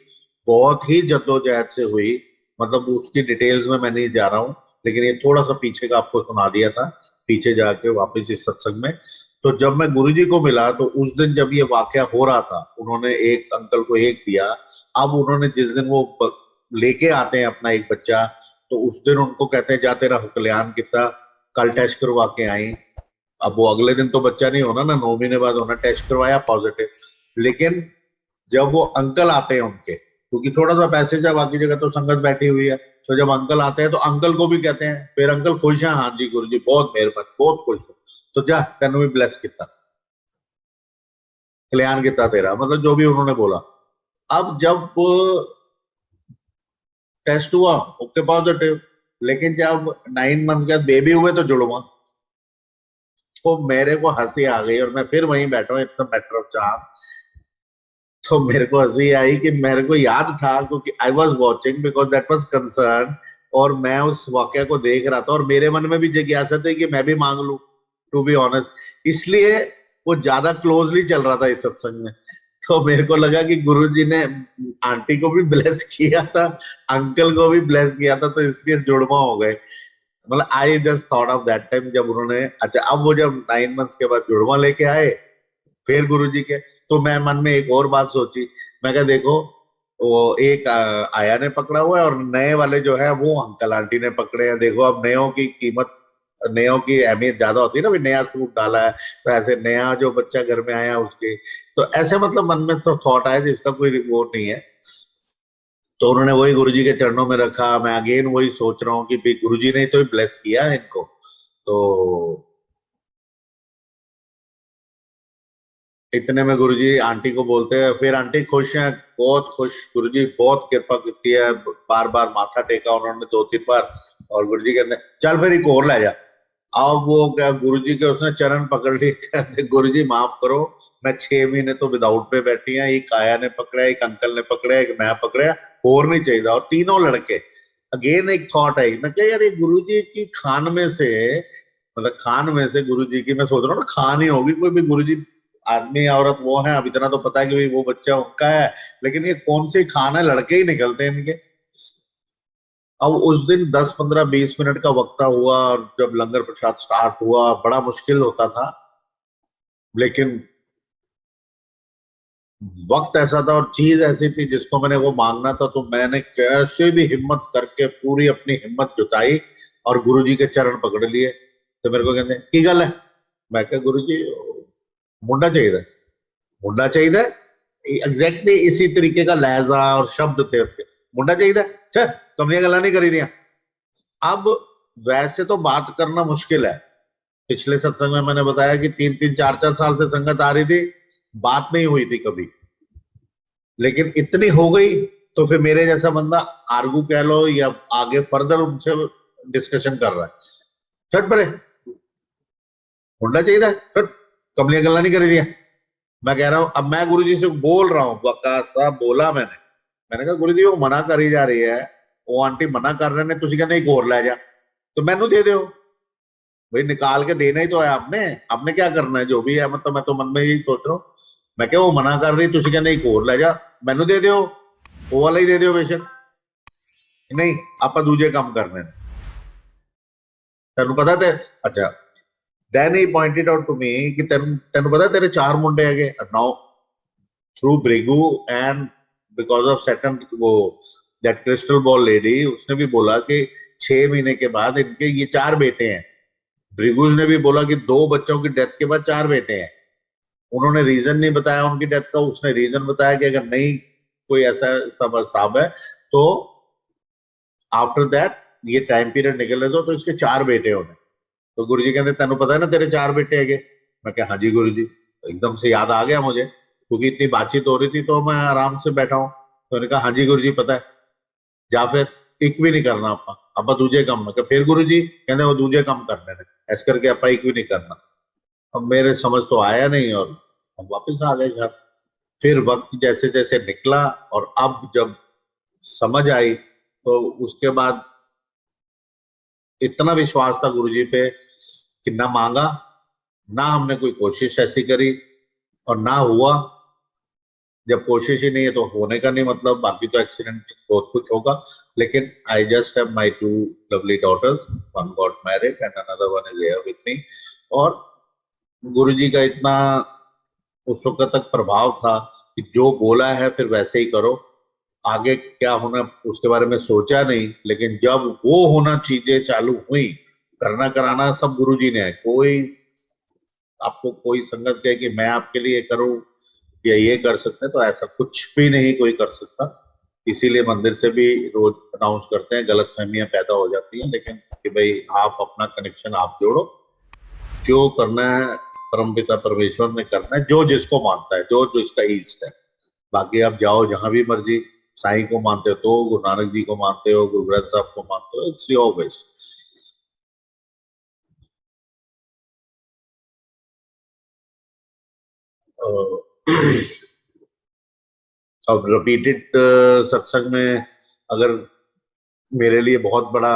Speaker 1: बहुत ही जद्दोजहद से हुई, मतलब उसकी डिटेल्स में मैं नहीं जा रहा हूँ, लेकिन ये थोड़ा सा पीछे का आपको सुना दिया था, पीछे जाके वापस इस सत्संग में। तो जब मैं गुरुजी को मिला, तो उस दिन जब ये वाकया हो रहा था, उन्होंने एक अंकल को एक दिया। अब उन्होंने जिस दिन वो लेके आते हैं अपना एक बच्चा, तो उस दिन उनको कहते हैं जा तेरा कल्याण कितना, कल टेस्ट करवा के आई। अब वो अगले दिन तो बच्चा नहीं होना ना, 9 महीने बाद होना, टेस्ट करवाया पॉजिटिव। लेकिन जब वो अंकल आते हैं उनके, क्योंकि थोड़ा सा पैसेज है, बाकी जगह तो संगत बैठी हुई है, तो जब अंकल आते हैं तो अंकल को भी कहते हैं, फिर अंकल खुश हैं, हाँ जी गुरु जी बहुत मेहरबानी, बहुत खुश हूँ, तो जा तेन भी ब्लेस किया, कल्याण किया तेरा, मतलब जो भी उन्होंने बोला। अब जब टेस्ट हुआ ओके पॉजिटिव, लेकिन जब 9 मंथ्स के बाद बेबी हुए तो जुड़वा, तो मेरे को हंसी आ गई, और मैं फिर वहीं बैठा हूँ, it's a matter of chance. तो मेरे को हंसी आई कि मेरे को याद था, क्योंकि I was watching because that was concern, और मैं उस वाक्य को देख रहा था, और मेरे मन में भी जिज्ञासा थी कि मैं भी मांग लूं, टू बी ऑनेस्ट। इसलिए वो ज्यादा क्लोजली चल रहा था इस सत्संग में। तो मेरे को लगा कि गुरुजी ने आंटी को भी ब्लेस किया था, अंकल को भी ब्लेस किया था, तो इसलिए जुड़वा हो गए। मतलब I just thought of that time जब उन्होंने, अच्छा अब वो जब 9 मंथ्स के बाद जुड़वा लेके आए फिर गुरुजी के, तो मैं मन में एक और बात सोची। मैं कहा देखो, वो एक आया ने पकड़ा हुआ है, और नए वाले जो है वो अंकल आंटी ने पकड़े हैं। देखो अब नयों की कीमत, नयों की अहमियत ज्यादा होती है ना, भी नया सूट डाला है, तो ऐसे नया जो बच्चा घर में आया उसके, तो ऐसे मतलब मन में तो थॉट आया जिसका कोई वो नहीं है। तो उन्होंने वही गुरुजी के चरणों में रखा। मैं अगेन वही सोच रहा हूँ कि गुरुजी ने तो ब्लेस किया है इनको। तो इतने में गुरुजी आंटी को बोलते हैं, फिर आंटी खुश हैं, बहुत खुश, गुरुजी बहुत कृपा की है, बार बार माथा टेका उन्होंने 2-3 बार, और गुरुजी कहते हैं चल फिर एक और ले जा। अब वो क्या, गुरुजी के उसने चरण पकड़ लिए, कहते गुरुजी माफ करो, मैं 6 महीने तो विदाउट पे बैठी है, एक आया ने पकड़ा, एक अंकल ने पकड़ा, एक मैं पकड़ा, और नहीं चाहिए, और तीनों लड़के। अगेन एक थॉट आई, मैं क्या यार, ये गुरुजी की खान में से, मतलब खान में से गुरुजी की, मैं सोच रहा हूँ ना खान ही होगी कोई भी, गुरुजी आदमी औरत वो है, अब इतना तो पता है कि भाई वो बच्चा उनका है, लेकिन ये कौन सी खान है, लड़के ही निकलते हैं इनके। अब उस दिन 10 15 20 मिनट का वक्ता हुआ और जब लंगर प्रसाद स्टार्ट हुआ बड़ा मुश्किल होता था, लेकिन वक्त ऐसा था और चीज ऐसी थी जिसको मैंने वो मांगना था, तो मैंने कैसे भी हिम्मत करके पूरी अपनी हिम्मत जुटाई और गुरुजी के चरण पकड़ लिए। तो मेरे को कहते की गल है, मैं क्या गुरुजी मुंडा चाहिए, मुंडा चाहिए, एग्जैक्टली इसी तरीके का लहजा और शब्द थे उसके, मुंडा चाहिए, चल कमलियां गल्ला नहीं करी दिया। अब वैसे तो बात करना मुश्किल है, पिछले सत्संग में मैंने बताया कि 3 3 4 4 साल से संगत आ रही थी, बात नहीं हुई थी कभी, लेकिन इतनी हो गई तो फिर मेरे जैसा बंदा आर्गू कह लो या आगे फर्दर उनसे डिस्कशन कर रहा है, छट परे मुंडा चाहिए, छट कमलियां गल्ला नहीं करी दिया। मैं कह रहा हूं, अब मैं गुरुजी से बोल रहा हूं, बकायदा बोला मैंने कहा गुरुजी वो मना करी जा रही है, वो आंटी मना कर रहे ने, तुझे क्या नहीं घोर लै जा, तो मैनू दे दो भाई, निकाल के देना ही तो है आपने, आपने क्या करना है जो भी है, मतलब मैं तो मन में यही सोच रहा हूँ। मैं क्या वो मना कर रही, तुझे क्या नहीं घोर लै जा, मैनू दे दो, वो वाला ही दे दो बेशक, नहीं आप दूजे काम करने तेन पता ते अच्छा। Then he pointed out to me कि तेन पता तेरे 4 मुंडे है now through Bhrigu and because of Satan वो दैट क्रिस्टल बॉल लेडी, उसने भी बोला कि 6 महीने के बाद इनके ये 4 बेटे हैं। ब्रिगूज ने भी बोला कि 2 बच्चों की डेथ के बाद 4 बेटे हैं। उन्होंने रीजन नहीं बताया उनकी डेथ का, उसने रीजन बताया कि अगर नहीं कोई ऐसा सब साहब है तो आफ्टर दैट ये टाइम पीरियड निकले तो इसके 4 बेटे होने। तो गुरु जी कहते तेन पता है ना तेरे 4 बेटे है? मैं क्या हाँ जी गुरु जी, तो एकदम से याद आ गया मुझे, क्योंकि इतनी बातचीत हो रही थी तो मैं आराम से बैठा हूँ। तो मैंने कहा हाँ जी गुरु जी पता है, या फिर एक भी नहीं करना आप दूजे काम में, फिर गुरु जी कहते वो दूजे काम करने ने ऐसे करके आप एक भी नहीं करना। अब मेरे समझ तो आया नहीं और हम वापस आ गए घर। फिर वक्त जैसे जैसे निकला और अब जब समझ आई तो उसके बाद इतना विश्वास था गुरुजी पे कि ना मांगा, ना हमने कोई कोशिश ऐसी करी और ना हुआ। जब कोशिश ही नहीं है तो होने का नहीं मतलब, बाकी तो एक्सीडेंट बहुत कुछ होगा। लेकिन I just have my 2 lovely daughters, one got married and another one is here with me. और गुरुजी का इतना उस वक्त तक प्रभाव था कि जो बोला है फिर वैसे ही करो, आगे क्या होना उसके बारे में सोचा नहीं। लेकिन जब वो होना चीजें चालू हुई, करना कराना सब गुरुजी ने है। कोई आपको कोई संगत कहे कि मैं आपके लिए करूं या ये कर सकते हैं, तो ऐसा कुछ भी नहीं कोई कर सकता। इसीलिए मंदिर से भी रोज अनाउंस करते हैं, गलत फहमियां पैदा हो जाती हैं, लेकिन कि भाई आप अपना कनेक्शन आप जोड़ो, जो करना है परमपिता परमेश्वर ने करना है, जो जिसको मानता है, जो जिसका ईस्ट है। बाकी आप जाओ जहां भी मर्जी, साईं को मानते हो तो, गुरु नानक जी को मानते हो, गुरु ग्रंथ साहब को मानते हो, इट्स योर विश। अब रिपीटेड सत्संग में अगर मेरे लिए बहुत बड़ा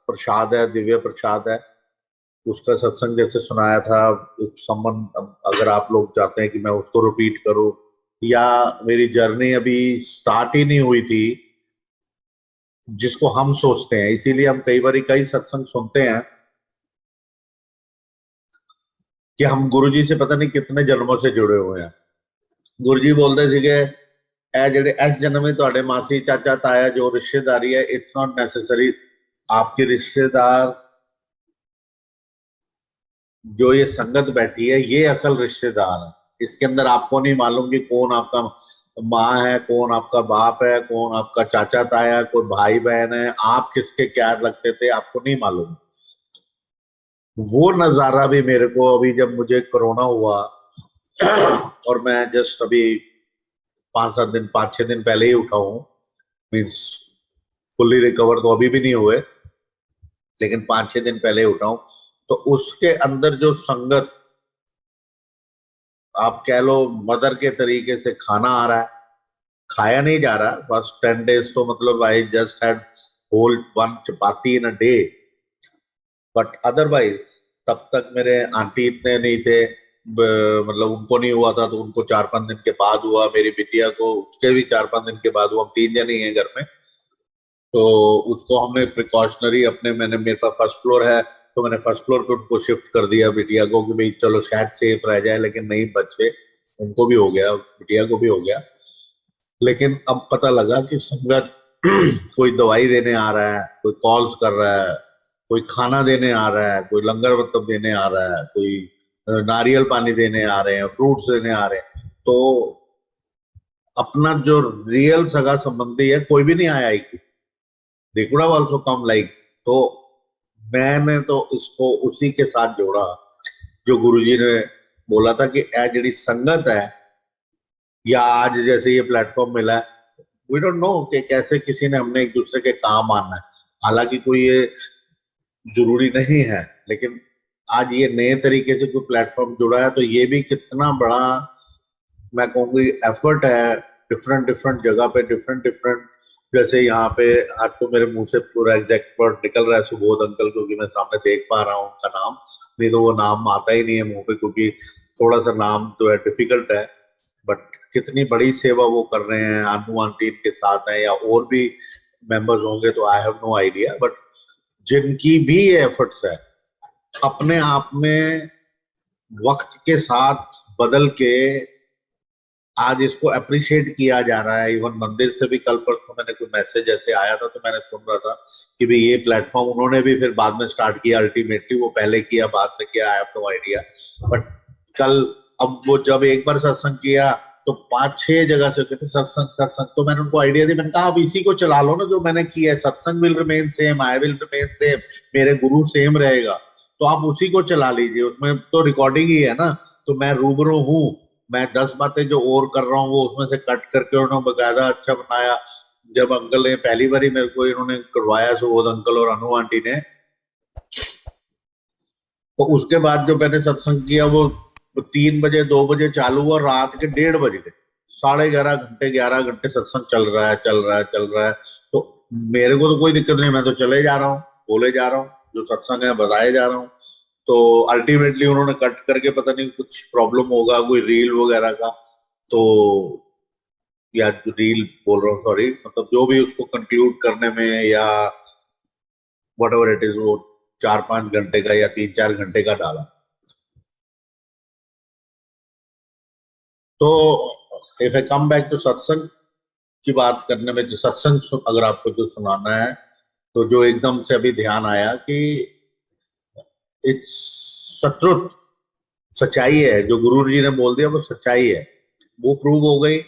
Speaker 1: प्रसाद है, दिव्य प्रसाद है, उसका सत्संग जैसे सुनाया था। समवन अगर आप लोग चाहते हैं कि मैं उसको रिपीट करूं, या मेरी जर्नी अभी स्टार्ट ही नहीं हुई थी जिसको हम सोचते हैं, इसीलिए हम कई बार कई सत्संग सुनते हैं कि हम गुरुजी से पता नहीं कितने जन्मों से जुड़े हुए हैं। गुरुजी बोलते ਸੀਗੇ ਇਹ ਜਿਹੜੇ ਇਸ जन्म में ਤੁਹਾਡੇ मासी चाचा ताया जो रिश्तेदारी है, इट्स नॉट नेसेसरी आपके रिश्तेदार, जो ये संगत बैठी है ये असल रिश्तेदार है। इसके अंदर आपको नहीं मालूम कि कौन आपका माँ है, कौन आपका बाप है, कौन आपका चाचा ताया, कोई भाई बहन है, आप किसके क्या लगते थे आपको नहीं मालूम। वो नजारा भी मेरे को अभी जब मुझे कोरोना हुआ और मैं जस्ट अभी 5 7 दिन 5 6 दिन पहले ही उठा हूँ, मीन्स फुल्ली रिकवर तो अभी भी नहीं हुए, लेकिन 5 6 दिन पहले ही उठा हूँ। तो उसके अंदर जो संगत आप कह लो मदर के तरीके से खाना आ रहा है, खाया नहीं जा रहा। फर्स्ट 10 days तो मतलब I just had whole 1 chapati in a day, but otherwise तब तक मेरे आंटी इतने नहीं थे, मतलब उनको नहीं हुआ था तो उनको 4 5 दिन के बाद हुआ, मेरी बिटिया को उसके भी 4 5 दिन के बाद हुआ। हम 3 जने ही हैं घर में। तो उसको हमने प्रिकॉशनरी अपने, मेरे पास फर्स्ट फ्लोर है तो मैंने फर्स्ट फ्लोर पे उनको शिफ्ट कर दिया बिटिया को कि भाई चलो शायद सेफ रह जाए, लेकिन नहीं बच गए, उनको भी हो गया, बिटिया को भी हो गया। लेकिन अब पता लगा कि संगत कोई दवाई देने आ रहा है, कोई कॉल्स कर रहा है, कोई खाना देने आ रहा है, कोई लंगर मतलब देने आ रहा है, कोई नारियल पानी देने आ रहे हैं, फ्रूट्स देने आ रहे हैं। तो अपना जो रियल सगा संबंधी है कोई भी नहीं आया कि they could have also come like. तो मैंने तो इसको उसी के साथ जोड़ा जो गुरुजी ने बोला था कि ए जड़ी संगत है, या आज जैसे ये प्लेटफॉर्म मिला है, वी डोंट नो कि कैसे किसी ने हमने एक दूसरे के काम आना है। हालांकि कोई ये जरूरी नहीं है, लेकिन आज ये नए तरीके से कोई प्लेटफॉर्म जुड़ा है तो ये भी कितना बड़ा, मैं कहूँगी, एफर्ट है। डिफरेंट डिफरेंट जगह पे डिफरेंट डिफरेंट, जैसे यहाँ पे आज तो मेरे मुंह से पूरा एग्जैक्ट वर्ड निकल रहा है सुबोध अंकल, क्योंकि मैं सामने देख पा रहा हूँ उनका नाम, नहीं तो वो नाम आता ही नहीं है मुंह पे, क्योंकि थोड़ा सा नाम जो है डिफिकल्ट है। बट कितनी बड़ी सेवा वो कर रहे हैं, अनु आंटी के साथ है या और भी मेंबर्स होंगे तो I have no idea. But जिनकी भी ये एफर्ट्स है, अपने आप में वक्त के साथ बदल के आज इसको अप्रिशिएट किया जा रहा है। इवन मंदिर से भी कल परसों मैंने कोई मैसेज ऐसे आया था तो मैंने सुन रहा था कि भाई ये प्लेटफॉर्म उन्होंने भी फिर बाद में स्टार्ट किया, अल्टीमेटली वो पहले किया बाद में किया, I have no idea. But कल अब वो जब एक बार सत्संग किया तो 5-6 जगह से कहते सत्संग सत्संग, तो मैंने उनको आइडिया दी, मैंने कहा आप इसी को चला लो ना जो मैंने किया है, सत्संग will remain same, I will remain same, मेरे गुरु सेम रहेगा, तो आप उसी को चला लीजिए, उसमें तो रिकॉर्डिंग ही है ना। तो मैं रूबरू हूँ, मैं 10 बातें जो और कर रहा हूँ वो उसमें से कट करके उन्होंने बकायदा अच्छा बनाया। जब अंकल ने पहली बार मेरे को इन्होंने करवाया, सुबोध अंकल और अनु आंटी ने, तो उसके बाद जो मैंने सत्संग किया वो 3 बजे 2 बजे चालू हुआ, रात के 1:30 बज गए, 11.5 घंटे 11 घंटे सत्संग चल रहा है चल रहा है चल रहा है। तो मेरे को तो कोई दिक्कत नहीं, मैं तो चले जा रहा हूँ, बोले जा रहा हूँ, जो सत्संग है बताए जा रहा हूँ। तो अल्टीमेटली उन्होंने कट करके, पता नहीं कुछ प्रॉब्लम होगा कोई रील वगैरह का, तो या रील बोल रहा हूँ सॉरी, मतलब जो भी उसको कंक्लूड करने में या वट एवर इट इज, वो 4-5 घंटे का या 3-4 घंटे का डाला। तो if I come back to सत्संग की बात करने में, जो सत्संग अगर आपको जो सुनाना है, तो जो एकदम से अभी ध्यान आया कि इट्स सत्रुत, सच्चाई है जो गुरु जी ने बोल दिया वो सच्चाई है। वो प्रूव हो गई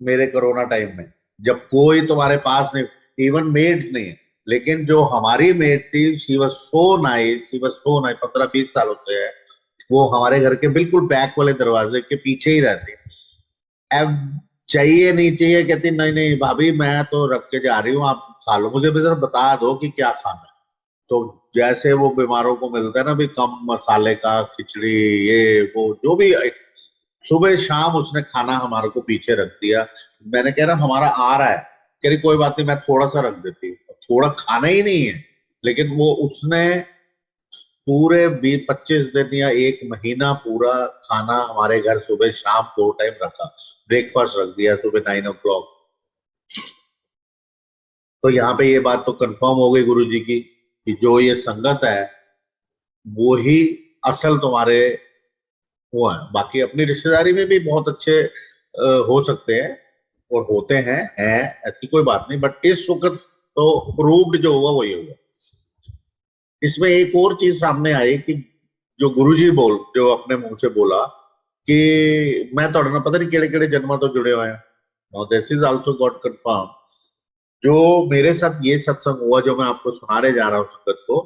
Speaker 1: मेरे कोरोना टाइम में, जब कोई तुम्हारे पास नहीं, इवन मेड नहीं है, लेकिन जो हमारी मेड थी she was so nice, she was so nice, 15-20 साल होते हैं, वो हमारे घर के बिल्कुल बैक वाले दरवाजे के पीछे ही रहती। अब चाहिए नहीं चाहिए, कहती नहीं नहीं भाभी मैं तो रख के जा रही हूँ, आप खा लो, मुझे भी जरा बता दो कि क्या खाना है। तो जैसे वो बीमारों को मिलता है ना भी कम मसाले का खिचड़ी, ये वो जो भी, सुबह शाम उसने खाना हमारे को पीछे रख दिया। मैंने कह रहा हमारा आ रहा है, कह रही कोई बात नहीं मैं थोड़ा सा रख देती, थोड़ा खाना ही नहीं है, लेकिन वो उसने पूरे 20-25 दिन या 1 महीना पूरा खाना हमारे घर सुबह शाम 2 टाइम रखा, ब्रेकफास्ट रख दिया सुबह 9 o'clock। तो यहाँ पे ये बात तो कंफर्म हो गई गुरु जी की कि जो ये संगत है वो ही असल तुम्हारे वो है। बाकी अपनी रिश्तेदारी में भी बहुत अच्छे हो सकते हैं और होते हैं ऐसी कोई बात नहीं, बट इस वक्त तो प्रूव्ड जो हुआ वही हुआ। इसमें एक और चीज सामने आई कि जो गुरुजी जो अपने मुंह से बोला कि मैं तो पता नहीं केड़े केड़े जन्म तो जुड़े हुए हैं, now this is also got confirm. जो मेरे साथ ये सत्संग हुआ जो मैं आपको सुनाने जा रहा हूँ संगत को,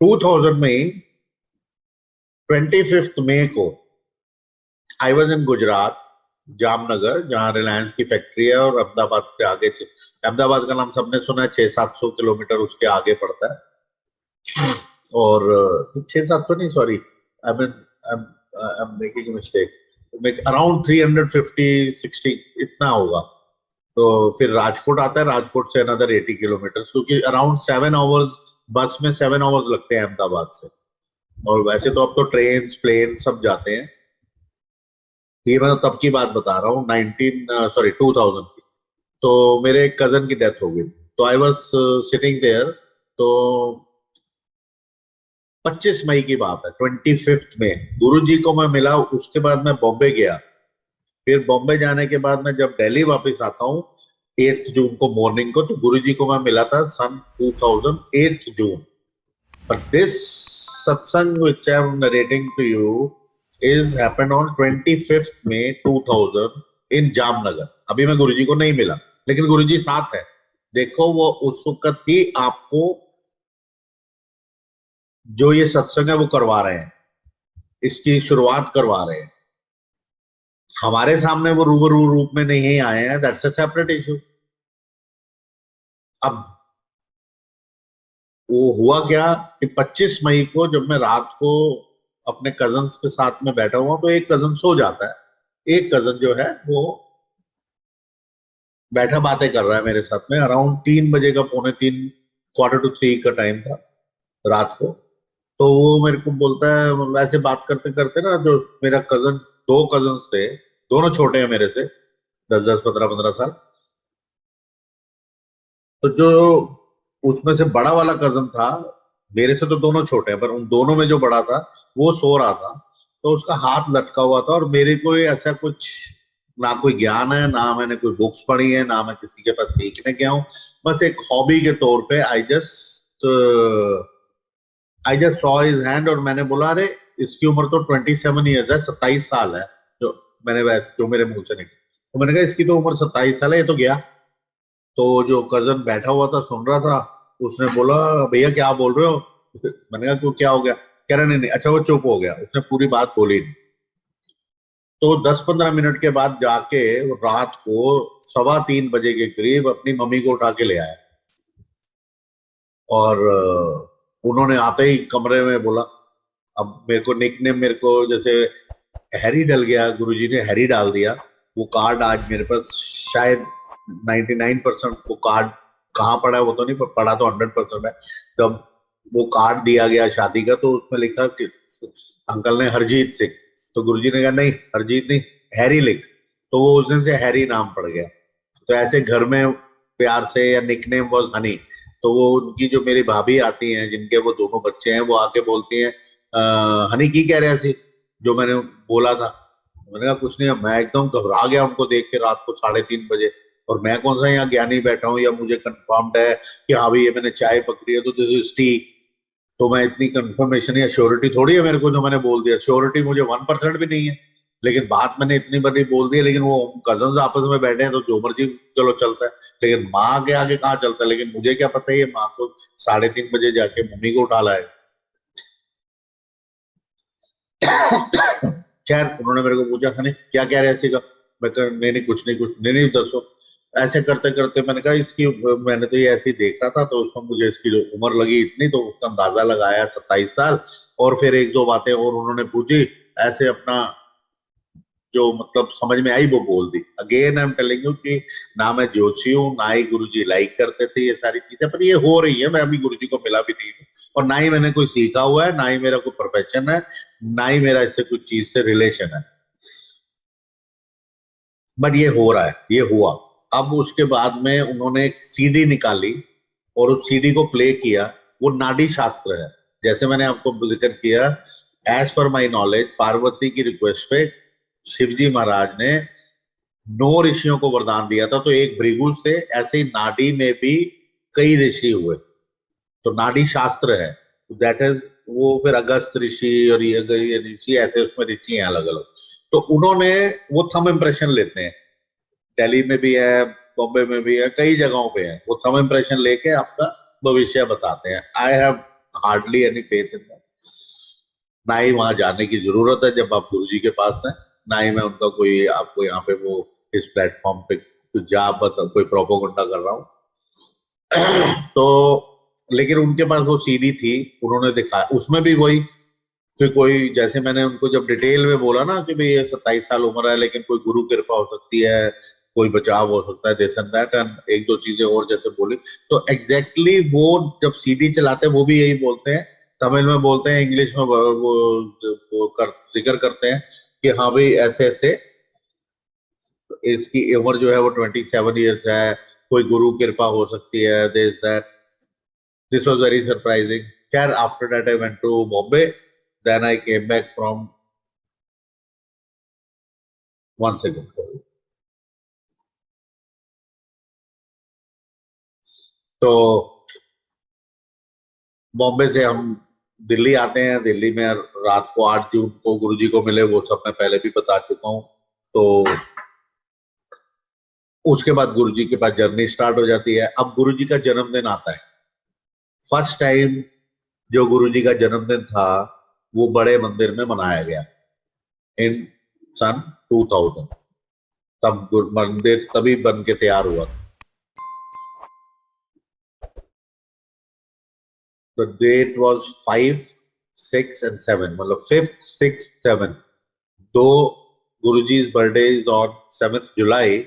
Speaker 1: 2000 में 25 मई को I was in Gujarat, Jamnagar, जहां रिलायंस की फैक्ट्री है, और अहमदाबाद से आगे, अहमदाबाद का नाम सबने सुना है, 600-700 किलोमीटर उसके आगे पड़ता है। और 600-700 नहीं, sorry, I mean I am making mistake, around 350-60 इतना होगा। तो फिर राजकोट आता है, राजकोट से अनदर 80 किलोमीटर, क्योंकि अराउंड 7 आवर्स, बस में 7 आवर्स लगते हैं अहमदाबाद से। और वैसे तो अब तो ट्रेन प्लेन सब जाते हैं, ये मैं तब की बात बता रहा हूँ, 2000 की। तो मेरे एक कजन की डेथ हो गई, तो आई वॉज सिटिंग देयर। तो 25 मई की बात है, 25 में गुरुजी को मैं मिला। उसके बाद मैं बॉम्बे गया। फिर बॉम्बे जाने के बाद मैं जब दिल्ली वापस आता हूँ 8 जून को मॉर्निंग को, तो गुरुजी को मैं मिला था सन 2008 जून। But this satsang which I am narrating to you is happened on 25th May 2000 in Jamnagar. अभी मैं गुरुजी को नहीं मिला, लेकिन गुरुजी साथ है। देखो वो उस वक्त ही आपको जो ये सत्संग है वो करवा रहे हैं, इसकी शुरुआत करवा रहे हैं। हमारे सामने वो रूबरू रूप में नहीं आए हैं, दैट्स अ सेपरेट इशू। अब वो हुआ क्या कि 25 मई को जब मैं रात को अपने कजन्स के साथ में बैठा हुआ, तो एक कजन सो जाता है। एक कजन जो है वो बैठा बातें कर रहा है मेरे साथ में। अराउंड 3 बजे का, पौने 3, क्वार्टर टू 3 का टाइम था रात को। तो वो मेरे को बोलता है, मतलब ऐसे बात करते करते ना, जो मेरा कजन, 2 कजन्स थे, दोनों छोटे हैं मेरे से, 10-10, 15-15 साल। तो जो उसमें से बड़ा वाला कजन था, मेरे से तो दोनों छोटे हैं, पर उन दोनों में जो बड़ा था वो सो रहा था। तो उसका हाथ लटका हुआ था, और मेरे को ऐसा कुछ, ना कोई ज्ञान है, ना मैंने कोई बुक्स पढ़ी है, ना मैं किसी के पास सीखने गया हूँ। बस एक हॉबी के तौर पे I just saw his hand, और मैंने बोला अरे इसकी उम्र तो 27 ईयर्स है, 27 साल है। जो मैंने वैसे जो मेरे मुंह से निकली, तो मैंने कहा इसकी तो उम्र 27 साल है, ये तो गया। तो जो कजन बैठा हुआ था सुन रहा था, उसने बोला भैया क्या बोल रहे हो? मैंने कहा क्यों, क्या हो गया? कह रहा नहीं नहीं। अच्छा, वो चुप हो गया, उसने पूरी बात बोली नहीं। तो 10-15 मिनट के बाद जाके वो रात को 3:15 बजे के करीब अपनी मम्मी को उठा के ले आया। और उन्होंने आते ही कमरे में बोला, अब मेरे को निकनेम, मेरे को जैसे हैरी डल गया, गुरुजी ने हैरी डाल दिया। वो कार्ड आज मेरे पास शायद 99% वो कार्ड कहाँ पड़ा है वो तो नहीं, पर पड़ा तो 100% है। जब वो कार्ड दिया गया शादी का, तो उसमें लिखा कि अंकल ने हरजीत सिंह। तो गुरुजी ने कहा नहीं हरजीत नहीं, हैरी लिख। तो वो उस दिन से हैरी नाम पड़ गया। तो ऐसे घर में प्यार से, या निकनेम वाज हनी। तो वो उनकी जो मेरी भाभी आती हैं, जिनके वो दोनों बच्चे हैं, वो आके बोलती हैं हनी की कह रहे सी, जो मैंने बोला था। मैंने कहा कुछ नहीं। मैं एकदम घबरा गया उनको देख के रात को 3:30 बजे। और मैं कौन सा यहाँ ज्ञानी बैठा हूँ, या मुझे कंफर्म्ड है कि हाँ भाई ये मैंने चाय पकड़ी है तो दिस इज टी। तो मैं इतनी कंफर्मेशन या श्योरिटी थोड़ी है मेरे को, जो मैंने बोल दिया, श्योरिटी मुझे 1% भी नहीं है। लेकिन बात मैंने इतनी बड़ी बोल दी है। लेकिन वो कजन आपस में बैठे हैं तो जो मर्जी चलो चलता है, लेकिन माँ के आगे कहाँ चलता है? लेकिन मुझे क्या पता है ये माँ को 3:30 बजे जाके मम्मी को उठा लाए। खैर उन्होंने मेरे को पूछा हने क्या कह रहे हैं इसी का। मैं कहा नहीं नहीं कुछ नहीं, कुछ नहीं, नहीं दसो। ऐसे करते करते मैंने कहा इसकी, मैंने तो ये ऐसे ही देख रहा था, तो उसमें मुझे इसकी जो उम्र लगी इतनी, तो उसका अंदाजा लगाया 27 साल। और फिर एक दो बातें और उन्होंने पूछी, ऐसे अपना जो मतलब समझ में आई वो बोल दी। Again I am telling you कि ना मैं जोशी हूँ, ना ही गुरुजी लाइक करते थे ये सारी चीजें, पर ये हो रही है। मैं अभी गुरुजी को मिला भी नहीं हूँ, और ना ही मैंने कोई सीखा हुआ है, ना ही मेरा कोई प्रोफेशन है, ना ही मेरा इससे कुछ चीज से रिलेशन है। बट ये हो रहा है, ये हुआ। अब उसके बाद में उन्होंने एक सीडी निकाली, और उस सीडी को प्ले किया। वो नाडी शास्त्र है, जैसे मैंने आपको जिक्र किया। As per my knowledge, Parvati की रिक्वेस्ट पे शिवजी महाराज ने 9 ऋषियों को वरदान दिया था। तो एक भृगु थे, ऐसे ही नाडी में भी कई ऋषि हुए। तो नाडी शास्त्र है, दैट इज, वो फिर अगस्त ऋषि और ये ऋषि, ऐसे उसमें ऋषि हैं अलग अलग। तो उन्होंने वो थम इम्प्रेशन लेते हैं, दिल्ली में भी है, बॉम्बे में भी है, कई जगहों पे है। वो थम इम्प्रेशन लेके आपका भविष्य बताते हैं। I have hardly any faith in that. ना ही वहां जाने की जरूरत है जब आप गुरु जी के पास हैं, ना ही मैं उनका कोई आपको यहाँ पे वो इस प्लेटफॉर्म पे कुछ जा बता कोई प्रोपोगंडा कर रहा हूँ। तो लेकिन उनके पास वो सीडी थी, उन्होंने दिखाया, उसमें भी वही कि कोई, जैसे मैंने उनको जब डिटेल में बोला ना कि भाई ये 27 साल उम्र है, लेकिन कोई गुरु कृपा हो सकती है, कोई बचाव हो सकता है, दिस एंड दैट, एंड एक दो चीजें और जैसे बोली। तो एग्जैक्टली वो जब सीडी चलाते हैं वो भी यही बोलते हैं, तमिल में बोलते हैं, इंग्लिश में वो कर जिक्र करते हैं कि हाँ भाई ऐसे ऐसे इसकी उम्र जो है वो 27 ईयर्स है, कोई गुरु कृपा हो सकती है, this that. This was very surprising. खैर after that I went to Bombay, then I came back from one second. तो बॉम्बे से हम दिल्ली आते हैं। दिल्ली में रात को 8 जून को गुरुजी को मिले, वो सब मैं पहले भी बता चुका हूँ। तो उसके बाद गुरुजी के पास जर्नी स्टार्ट हो जाती है। अब गुरुजी का जन्मदिन आता है। फर्स्ट टाइम जो गुरुजी का जन्मदिन था वो बड़े मंदिर में मनाया गया इन सन 2000। तब मंदिर तभी बन के तैयार हुआ था। द डेट वाज 5, 6 एंड 7, मतलब 5th, 6th, 7th। दो Guruji's birthday is on 7th July,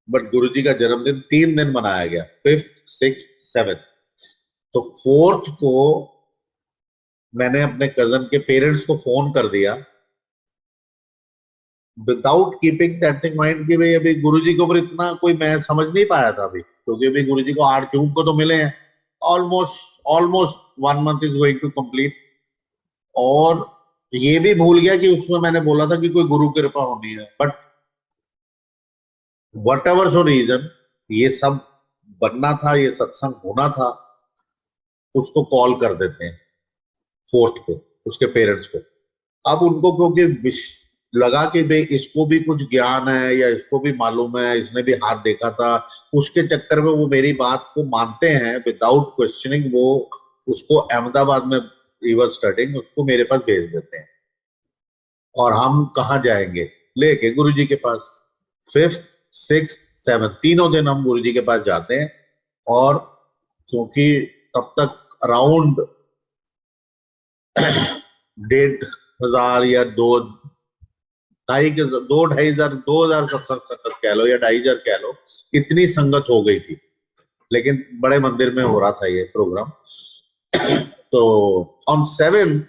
Speaker 1: but Guruji का जन्मदिन 3 दिन मनाया गया, 5th, 6th, 7th। तो 4th को मैंने अपने कजन के पेरेंट्स को फोन कर दिया without keeping that thing mind कि भाई अभी गुरुजी के ऊपर इतना कोई मैं समझ नहीं पाया था अभी, क्योंकि अभी गुरुजी को 8 जून को तो मिले हैं। Almost almost 1 month is going to complete. और ये भी भूल गया कि उसमें मैंने बोला था कि कोई गुरु कृपा होनी है। बट वट एवर सो रीजन, ये सब बनना था, ये सत्संग होना था। उसको कॉल कर देते हैं 4th को, उसके पेरेंट्स को। अब उनको क्योंकि लगा कि भाई इसको भी कुछ ज्ञान है या इसको भी मालूम है, इसने भी हाथ देखा था, उसके चक्कर में वो मेरी बात को मानते हैं विदाउट क्वेश्चनिंग। वो उसको अहमदाबाद में रिवर स्टार्टिंग उसको मेरे पास भेज देते हैं। और हम कहाँ जाएंगे, लेके गुरुजी के पास। 5th, 6th, 7th तीनों दिन हम गुरुजी के पास जाते हैं। और क्योंकि तब तक अराउंड 1,500 या 2,500 2,000 सत्संग संगत कह लो या 2,500 कह लो, इतनी संगत हो गई थी। लेकिन बड़े मंदिर में हो रहा था ये प्रोग्राम। तो ऑन 7th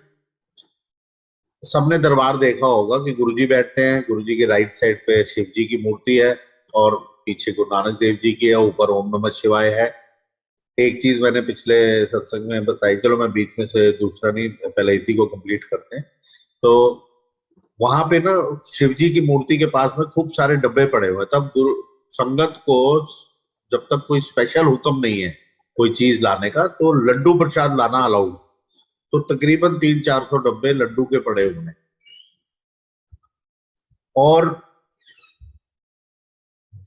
Speaker 1: सबने दरबार देखा होगा कि गुरुजी बैठते हैं, गुरुजी के राइट साइड पे शिव जी की मूर्ति है और पीछे गुरु नानक देव जी की है, ऊपर ओम नमः शिवाय है। एक चीज मैंने पिछले सत्संग में बताई, चलो मैं बीच में से दूसरा नहीं, पहले इसी को कंप्लीट करते हैं। तो वहां पे ना शिव जी की मूर्ति के पास में खूब सारे डब्बे पड़े हुए हैं। तब गुरु संगत को जब तक कोई स्पेशल हुक्म नहीं है कोई चीज लाने का, तो लड्डू प्रसाद लाना अलाउड। तो तकरीबन 300-400 डब्बे लड्डू के पड़े हुए हैं। और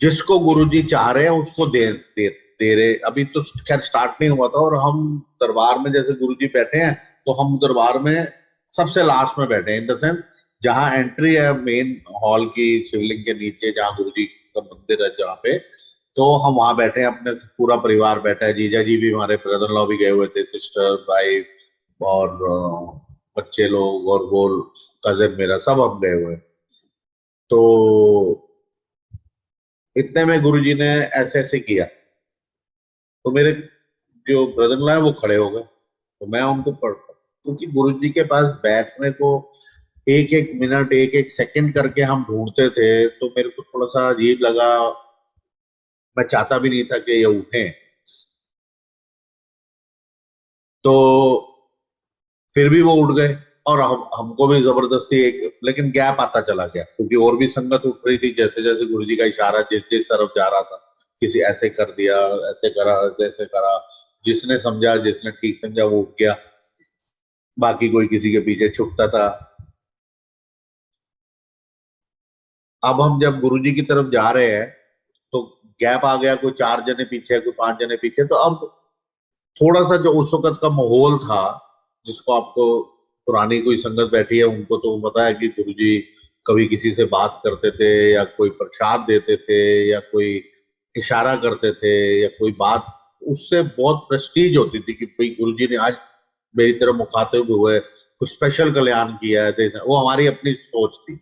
Speaker 1: जिसको गुरुजी चाह रहे हैं उसको दे रहे। अभी तो खैर स्टार्ट नहीं हुआ था, और हम दरबार में जैसे गुरुजी बैठे हैं तो हम दरबार में सबसे लास्ट में बैठे हैं, इन द सेंस जहां एंट्री है मेन हॉल की, शिवलिंग के नीचे जहां गुरुजी का मंदिर है जहाँ पे, तो हम वहां बैठे हैं। अपने पूरा परिवार बैठा है, जीजा जी भी, हमारे ब्रदर लॉ भी गए हुए थे, सिस्टर, भाई और बच्चे लोग, और वो कजिन मेरा, सब हम गए हुए हैं। तो इतने में गुरुजी ने ऐसे ऐसे किया, तो मेरे जो ब्रदर है वो खड़े हो गए। तो मैं उनको पढ़ता, क्योंकि गुरुजी के पास बैठने को एक एक मिनट, एक एक सेकंड करके हम ढूंढते थे, तो मेरे को थोड़ा सा अजीब लगा। मैं चाहता भी नहीं था कि ये उठे। तो फिर भी वो उठ गए, और हमको भी जबरदस्ती एक, लेकिन गैप आता चला गया क्योंकि और भी संगत उठ रही थी। जैसे जैसे गुरुजी का इशारा जिस जिस तरफ जा रहा था, किसी ऐसे कर दिया, ऐसे करा, ऐसे ऐसे करा, जिसने समझा, जिसने ठीक समझा वो उठ गया, बाकी कोई किसी के पीछे छुपता था। अब हम जब गुरुजी की तरफ जा रहे हैं तो गैप आ गया, कोई 4 जने पीछे, कोई 5 जने पीछे। तो अब थोड़ा सा जो उस वक्त का माहौल था, जिसको आपको पुरानी कोई संगत बैठी है उनको तो पता है कि गुरुजी कभी किसी से बात करते थे, या कोई प्रसाद देते थे, या कोई इशारा करते थे, या कोई बात, उससे बहुत प्रेस्टीज होती थी कि भाई गुरुजी ने आज मेरी तरफ मुखातिब हुए, कुछ स्पेशल कल्याण किया है। वो हमारी अपनी सोच थी,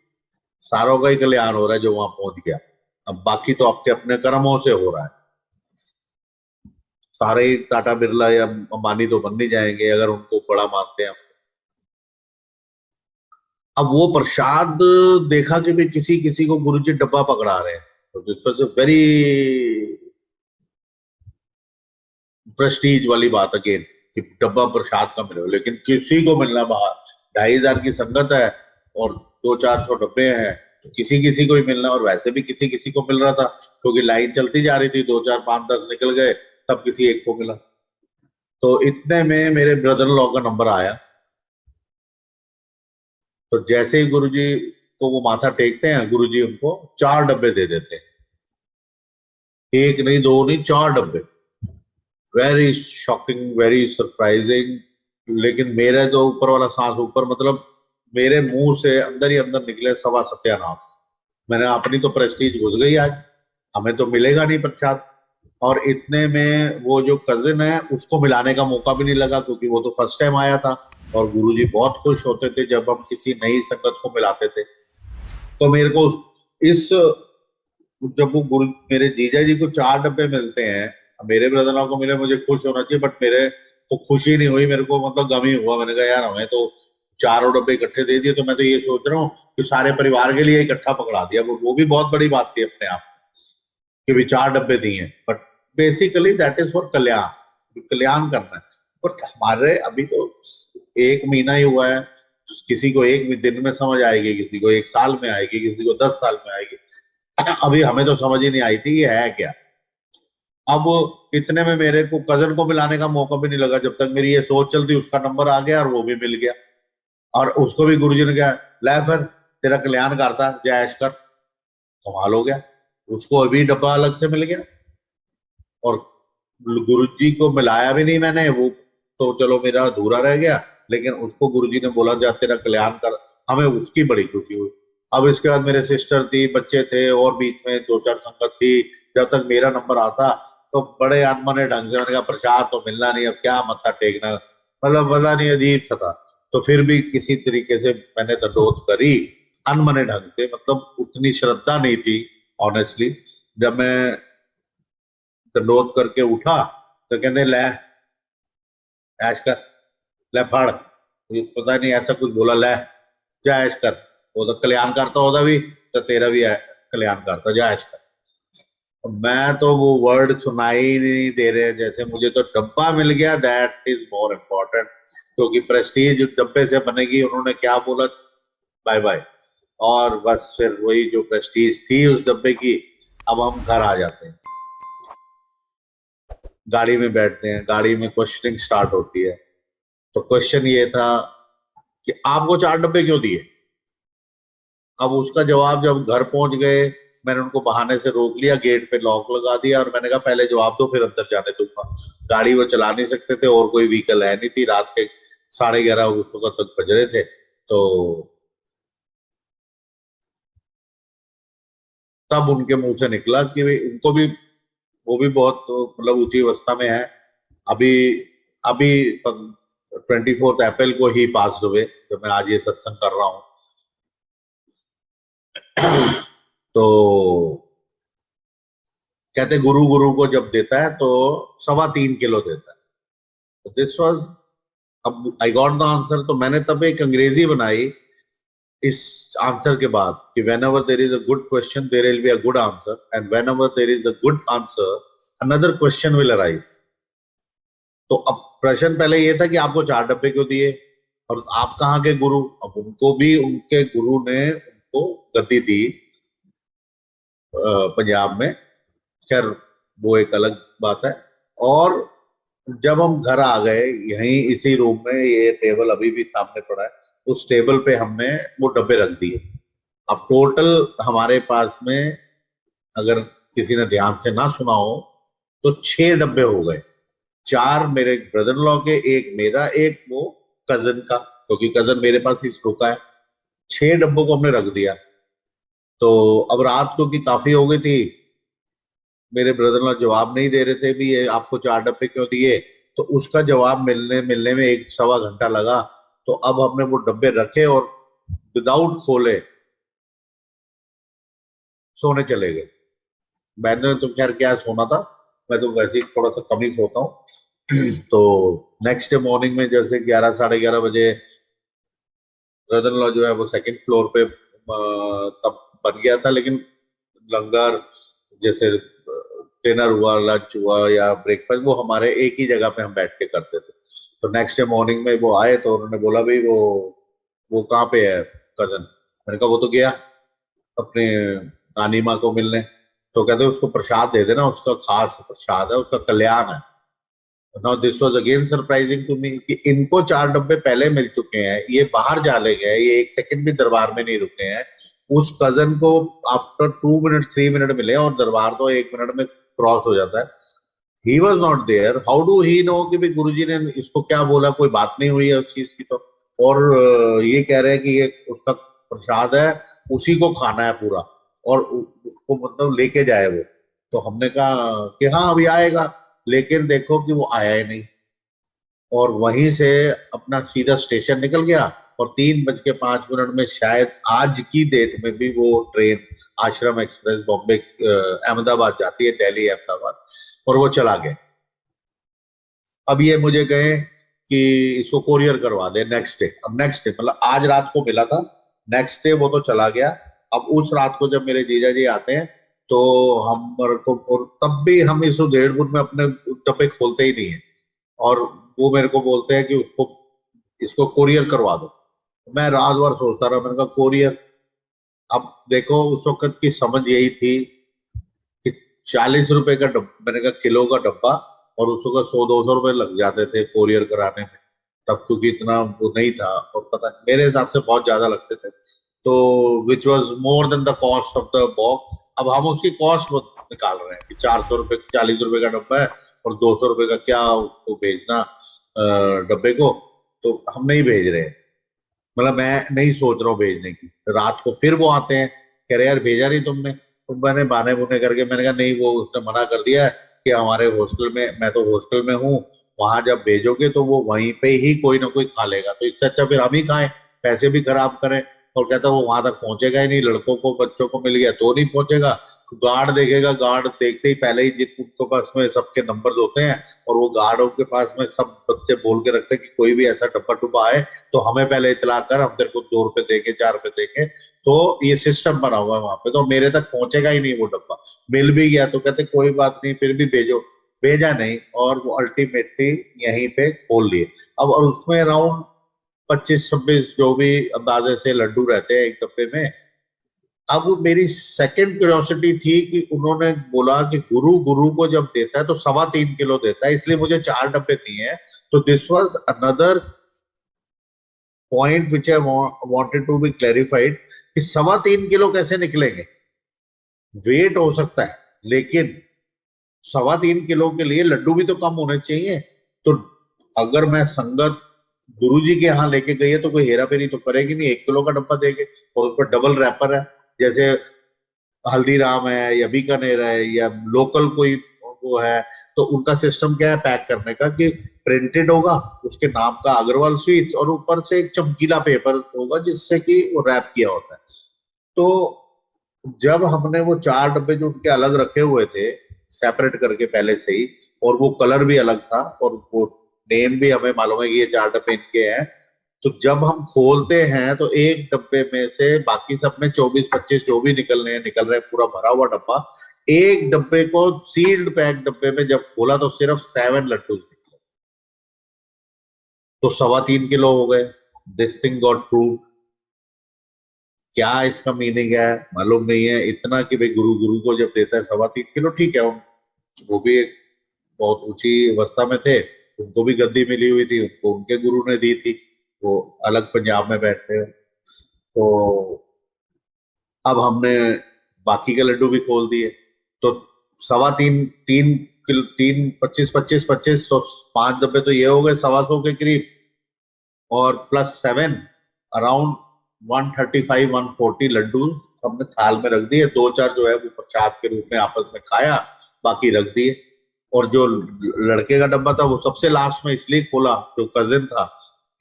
Speaker 1: सारों का ही कल्याण हो रहा है जो वहां पहुंच गया। अब बाकी तो आपके अपने कर्मों से हो रहा है। सारे ही टाटा बिरला या अंबानी तो बन नहीं जाएंगे अगर उनको बड़ा मानते हैं। अब वो प्रसाद देखा कि भी किसी किसी को गुरुजी डब्बा पकड़ा रहे हैं, तो this was a very Prestige वाली बात अगेन कि डब्बा प्रसाद का मिले, लेकिन किसी को मिलना बाहर 2,500 की संगत है और 200-400 डब्बे हैं, तो किसी किसी को ही मिलना, और वैसे भी किसी किसी को मिल रहा था क्योंकि लाइन चलती जा रही थी, 2 4 5 10 निकल गए, तब किसी एक को मिला। तो इतने में मेरे ब्रदर लॉ का नंबर आया। तो जैसे ही गुरुजी को वो माथा टेकते हैं, गुरुजी उनको 4 डब्बे दे देते हैं, एक नहीं, दो नहीं, 4 डब्बे। Very shocking, very surprising. लेकिन मेरे जो ऊपर वाला सांस ऊपर, मतलब मेरे मुंह से अंदर ही अंदर निकले सवा सत्यानाश। मैंने अपनी तो प्रेस्टीज घुस गई आज, हमें तो मिलेगा नहीं प्रसाद। और इतने में वो जो कजिन है उसको मिलाने का मौका भी नहीं लगा, क्योंकि वो तो फर्स्ट टाइम आया था, और गुरुजी बहुत खुश होते थे जब हम किसी नई संगत को मिलाते थे। तो मेरे को इस जब वो गुरु मेरे जीजा जी को 4 डब्बे मिलते हैं, मेरे ब्रदर को मिले, मुझे खुश होना चाहिए, बट मेरे को खुशी नहीं हुई, मेरे को मतलब गम ही हुआ। मैंने कहा यार हमें तो चारों डब्बे इकट्ठे दे दिए, तो मैं तो ये सोच रहा हूँ कि सारे परिवार के लिए इकट्ठा पकड़ा दिया, वो भी बहुत बड़ी बात थी अपने आप कि भी 4 डब्बे दिए, but basically that is for kalyan, कल्याण करना है। बट हमारे अभी तो 1 महीना ही हुआ है, किसी को एक दिन में समझ आएगी, किसी को 1 साल में आएगी, किसी को 10 साल में आएगी। अभी हमें तो समझ ही नहीं आई थी ये है क्या। अब इतने में मेरे को कजन को मिलाने का मौका भी नहीं लगा, जब तक मेरी ये सोच चलती उसका नंबर आ गया और वो भी मिल गया। और उसको भी गुरुजी ने कहा ले फिर तेरा कल्याण करता जय ऐश कर। कमाल हो गया, उसको अभी डब्बा अलग से मिल गया, और गुरुजी को मिलाया भी नहीं मैंने, वो तो चलो मेरा अधूरा रह गया, लेकिन उसको गुरुजी ने बोला जा तेरा कल्याण कर, हमें उसकी बड़ी खुशी हुई। अब इसके बाद मेरे सिस्टर थी, बच्चे थे, और बीच में 2 4 संगत थी। जब तक मेरा नंबर आता तो बड़े अनमने ढंग से मैंने कहा प्रसाद तो मिलना नहीं, अब क्या मत्था टेकना, मतलब पता नहीं अजीब सा था। तो फिर भी किसी तरीके से मैंने दंडोत करी अनमने ढंग से, मतलब उतनी श्रद्धा नहीं थी ऑनेस्टली। जब मैं दंडोत करके उठा तो कहते ले ऐश कर, ले फड़, पता नहीं ऐसा कुछ बोला, ले जा ऐश कर, वो तो कल्याण करता होता भी तो तेरा भी है कल्याण करता, जा ऐश कर। मैं तो वो वर्ड सुनाई नहीं दे रहे, जैसे मुझे तो डब्बा मिल गया, दैट इज मोर इम्पोर्टेंट, क्योंकि प्रेस्टीज डब्बे से बनेगी, उन्होंने क्या बोला बाय बाय। और बस फिर वही जो प्रेस्टीज थी उस डब्बे की, अब हम घर आ जाते हैं, गाड़ी में बैठते हैं, गाड़ी में क्वेश्चनिंग स्टार्ट होती है। तो क्वेश्चन ये था कि आपको 4 डब्बे क्यों दिए। अब उसका जवाब जब घर पहुंच गए, मैंने उनको बहाने से रोक लिया, गेट पे लॉक लगा दिया, और मैंने कहा पहले जवाब दो फिर अंदर जाने दूंगा। गाड़ी वो चला नहीं सकते थे, और कोई व्हीकल है नहीं थी, रात के 11:30 उस वक्त तक बज रहे थे। तो तब उनके मुंह से निकला कि उनको भी, वो भी बहुत मतलब ऊंची अवस्था में है। अभी अभी 24 अप्रैल को ही पास हुए, जब मैं आज ये सत्संग कर रहा हूँ। तो कहते गुरु गुरु को जब देता है तो 3.25 किलो देता है। तो दिस वाज, अब आई गॉट द आंसर, तो मैंने तब एक अंग्रेजी बनाई इस आंसर के बाद कि when ever there is a good question there will be a good answer, and when ever there is a good answer another question will arise. तो अब प्रश्न पहले ये था कि आपको 4 डब्बे क्यों दिए, और आप कहाँ के गुरु। अब उनको भी उनके गुरु ने उनको गद्दी दी पंजाब में, खैर वो एक अलग बात है। और जब हम घर आ गए, यहीं इसी रूम में, ये टेबल अभी भी सामने पड़ा है, उस टेबल पे हमने वो डब्बे रख दिए। अब टोटल हमारे पास में, अगर किसी ने ध्यान से ना सुना हो, तो 6 डब्बे हो गए। 4 मेरे ब्रदर लॉ के, एक मेरा, एक वो कजन का, क्योंकि कजन मेरे पास ही रुका है। 6 डब्बों को हमने रख दिया। तो अब रात को की काफी हो गई थी, मेरे ब्रदर लॉ जवाब नहीं दे रहे थे भी ये आपको 4 डब्बे क्यों दिए। तो उसका जवाब मिलने मिलने में 1 सवा घंटा लगा। तो अब हमने वो डब्बे रखे और विदाउट खोले सोने चले गए। मैंने तो खैर क्या सोना था, मैं तो वैसे ही थोड़ा सा कम ही सोता हूँ। तो नेक्स्ट डे मॉर्निंग में जैसे 11 साढ़े 11 बजे ब्रदर इन लॉ जो है वो सेकंड फ्लोर पे तब बन गया था, लेकिन लंगर जैसे डिनर हुआ, लंच हुआ या ब्रेकफास्ट, वो हमारे एक ही जगह पे हम बैठ के करते थे। तो नेक्स्ट डे मॉर्निंग में वो आए तो उन्होंने बोला भाई वो कहाँ पे है कजन। मैंने कहा वो तो गया अपने नानी माँ को मिलने। तो कहते उसको प्रसाद दे देना, उसका खास प्रसाद है, उसका कल्याण है। Now this was again surprising to me कि इनको 4 डब्बे पहले मिल चुके हैं, ये बाहर चले गए, ये एक सेकंड भी दरबार में नहीं रुके हैं। उस कजन को आफ्टर 2 मिनट 3 मिनट मिले और दरबार तो 1 मिनट में क्रॉस हो जाता है। He was not there, how do he know कि भाई गुरुजी ने इसको क्या बोला, कोई बात नहीं हुई है उस चीज की। तो और ये कह रहे हैं कि ये उसका प्रसाद है, उसी को खाना है पूरा, और उसको मतलब लेके जाए वो। तो हमने कहा कि हाँ अभी आएगा, लेकिन देखो कि वो आया ही नहीं। और वहीं से अपना सीधा स्टेशन निकल गया, और 3:05 में शायद आज की डेट में भी वो ट्रेन आश्रम एक्सप्रेस बॉम्बे अहमदाबाद जाती है, दिल्ली अहमदाबाद, और वो चला गया। अब ये मुझे कहे कि इसको कोरियर करवा दे नेक्स्ट डे। अब नेक्स्ट डे मतलब आज रात को मिला था, नेक्स्ट डे वो तो चला गया। अब उस रात को जब मेरे जीजा जी आते हैं तो हम को, और तब भी हम इस उधेड़बुन में अपने डब्बे खोलते ही नहीं है, और वो मेरे को बोलते हैं कि उसको इसको कोरियर करवा दो। मैं रात भर सोचता रहा, मैंने कहा कोरियर। अब देखो उस वक्त की समझ यही थी कि 40 रुपए का मैंने कहा किलो का डब्बा, और उसका 100-200 रुपए लग जाते थे कोरियर कराने में तब, क्योंकि इतना वो नहीं था, और पता नहीं, मेरे हिसाब से बहुत ज्यादा लगते थे। तो which was more than the cost of the box. अब हम उसकी कॉस्ट निकाल रहे हैं कि 400 रुपए 40 रुपए का डब्बा है, और 200 रुपए का क्या उसको भेजना डब्बे को। तो हम नहीं भेज रहे हैं, मतलब मैं नहीं सोच रहा हूँ भेजने की। रात को फिर वो आते हैं, कह रहे यार भेजा नहीं तुमने। तो मैंने बहाने बुने करके मैंने कहा नहीं, वो उसने मना कर दिया है कि हमारे हॉस्टल में, मैं तो हॉस्टल में हूँ, वहां जब भेजोगे तो वो वहीं पे ही कोई ना कोई खा लेगा, तो इससे अच्छा फिर हम ही खाएं, पैसे भी खराब करें। और कहता वो वहां तक पहुंचेगा ही नहीं, लड़कों को बच्चों को मिल गया तो नहीं पहुंचेगा। गार्ड देखेगा, गार्ड देखते ही पहले ही जिन उसके पास में सबके नंबर होते हैं, और वो गार्डों के पास में सब बच्चे बोल के रखते हैं कि कोई भी ऐसा डब्बा डुब्बा आए तो हमें पहले इतला कर, हम तेरे को 2 रुपए देंगे 4 रुपए देंगे। तो ये सिस्टम बना हुआ है वहां पे, तो मेरे तक पहुंचेगा ही नहीं वो डब्बा। मिल भी गया तो कहते कोई बात नहीं फिर भी भेजो। भेजा नहीं, और वो अल्टीमेटली यहीं पे खोल लिए। अब और उसमें अराउंड 25-26 जो भी अंदाजे से लड्डू रहते हैं एक डब्बे में। अब मेरी सेकंड क्यूरियोसिटी थी कि उन्होंने बोला कि गुरु गुरु को जब देता है तो 3.25 किलो देता है, इसलिए मुझे 4 डब्बे दिए हैं। तो this was another point which I wanted to be clarified कि 3.25 किलो कैसे निकलेंगे। वेट हो सकता है, लेकिन 3.25 किलो के लिए लड्डू भी तो कम होने चाहिए। तो अगर मैं संगत गुरुजी के यहाँ लेके गई है तो कोई हेरा फेरी तो करेगी नहीं, 1 किलो का डब्बा देंगे, और उस पर डबल रैपर है। जैसे हल्दीराम है या बीकानेर है या लोकल कोई वो है, तो उनका सिस्टम क्या है पैक करने का कि प्रिंटेड होगा उसके नाम का अग्रवाल स्वीट्स, और ऊपर से एक चमकीला पेपर होगा जिससे कि वो रैप किया होता है। तो जब हमने वो 4 डब्बे जो उनके अलग रखे हुए थे सेपरेट करके पहले से ही, और वो कलर भी अलग था, और वो नेम भी हमें मालूम है कि ये 4 डब्बे इनके हैं। तो जब हम खोलते हैं तो एक डब्बे में से बाकी सब में 24-25 जो भी निकल रहे हैं पूरा भरा हुआ डब्बा। एक डब्बे को सील्ड पैक डब्बे में जब खोला तो सिर्फ 7 लड्डू निकले, तो 3.25 किलो हो गए। This thing got prove. क्या इसका मीनिंग है मालूम नहीं है, इतना कि भाई गुरु गुरु को जब देता है 3.25 किलो, ठीक है। वो भी एक बहुत ऊंची अवस्था में थे, उनको भी गद्दी मिली हुई थी, उनको उनके गुरु ने दी थी, वो अलग पंजाब में बैठते हैं। तो अब हमने बाकी के लड्डू भी खोल दिए, तो 3.25 3 किलो 3 25 25 25, तो 5 डब्बे तो ये हो गए 125 के करीब, और +7 अराउंड 135-140 लड्डू हमने थाल में रख दिए। 2-4 जो है वो प्रसाद के रूप में आपस में खाया, बाकी रख दिए। और जो लड़के का डब्बा था वो सबसे लास्ट में इसलिए खोला, जो कजिन था,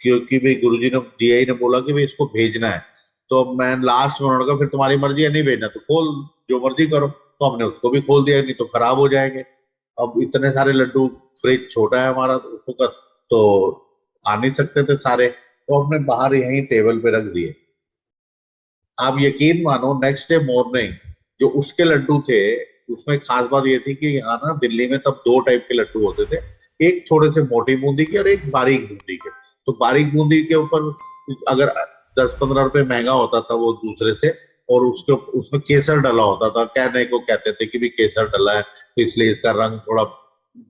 Speaker 1: क्योंकि भाई गुरुजी ने जीआई ने बोला कि भाई इसको भेजना है। तो मैं लास्ट में उन्होंने कहा फिर तुम्हारी मर्जी है, नहीं भेजना तो खोल, जो मर्जी करो। तो हमने उसको भी खोल दिया, नहीं तो खराब हो जाएंगे। अब इतने सारे लड्डू, फ्रिज छोटा है हमारा तो उस वक्त, तो आ नहीं सकते थे सारे। तो हमने बाहर यहीं टेबल पे रख दिए। आप यकीन मानो नेक्स्ट डे मॉर्निंग जो उसके लड्डू थे, उसमें खास बात ये थी कि यहाँ ना दिल्ली में तब दो टाइप के लड्डू होते थे, एक थोड़े से मोटी बूंदी के और एक बारीक बूंदी के। तो बारीक बूंदी के ऊपर अगर 10-15 रुपए महंगा होता था वो दूसरे से, और उसके उसमें केसर डला होता था, कहने को कहते थे कि भी केसर डला है तो इसलिए इसका रंग थोड़ा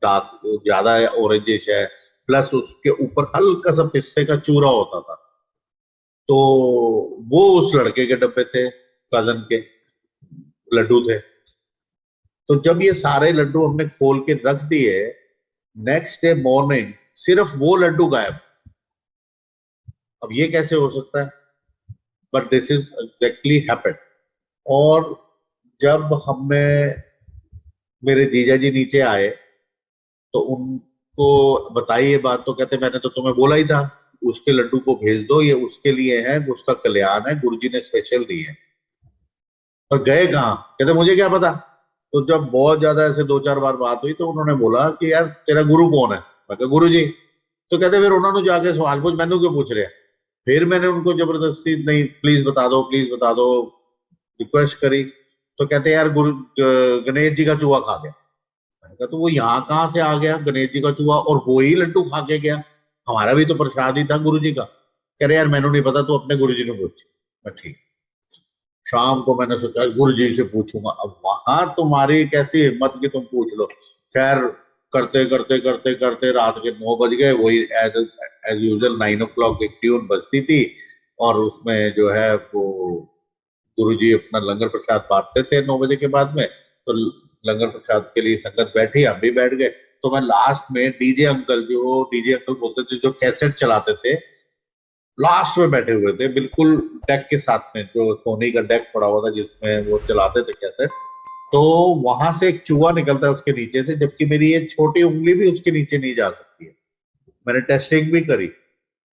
Speaker 1: डार्क ज्यादा है, ऑरेंजिश है, प्लस उसके ऊपर हल्का सा पिस्ते का चूरा होता था। तो वो उस लड़के के डब्बे थे, कजन के लड्डू थे। तो जब ये सारे लड्डू हमने खोल के रख दिए, नेक्स्ट डे मॉर्निंग सिर्फ वो लड्डू गायब। अब ये कैसे हो सकता है? But this is exactly happened. और जब हमें मेरे जीजा जी नीचे आए तो उनको बताई ये बात, तो कहते मैंने तो तुम्हें बोला ही था उसके लड्डू को भेज दो, ये उसके लिए है, उसका कल्याण है, गुरुजी ने स्पेशल दिए हैं। और गए कहाँ? कहते मुझे क्या पता। तो जब बहुत ज्यादा ऐसे 2-4 बार बात हुई तो उन्होंने बोला कि यार तेरा गुरु कौन है? मैं कहा गुरु जी। तो कहते फिर उन्होंने जाके सवाल पूछ, मैंने क्यों पूछ रहे हैं? फिर मैंने उनको जबरदस्ती, नहीं प्लीज बता दो, प्लीज बता दो, रिक्वेस्ट करी। तो कहते यार गुरु गणेश जी का चूहा खा गया। मैंने कहा तो वो यहाँ कहाँ से आ गया गणेश जी का चूहा, और वो ही लड्डू खा के गया? हमारा भी तो प्रसाद ही था गुरु जी का। कह रहे यार मैंने नहीं पता, तो अपने गुरु जी ने पूछ। मैं ठीक। शाम को मैंने सोचा गुरु जी से पूछूंगा। अब वहां तुम्हारी कैसी हिम्मत कि तुम पूछ लो। खैर करते करते करते करते रात के 9 बज गए। वही एज यूजल 9 o'clock एक ट्यून बजती थी, और उसमें जो है वो गुरुजी अपना लंगर प्रसाद बांटते थे 9 बजे के बाद में। तो लंगर प्रसाद के लिए संगत बैठी, हम भी बैठ गए। तो मैं लास्ट में डीजे अंकल, जो डीजे अंकल बोलते थे, जो कैसेट चलाते थे, लास्ट में बैठे हुए थे, बिल्कुल डेक के साथ में, जो सोनी का डेक पड़ा हुआ था जिसमें वो चलाते थे कैसेट। तो वहां से एक चूहा निकलता है उसके नीचे से, जबकि मेरी ये छोटी उंगली भी उसके नीचे नहीं जा सकती है। मैंने टेस्टिंग भी करी,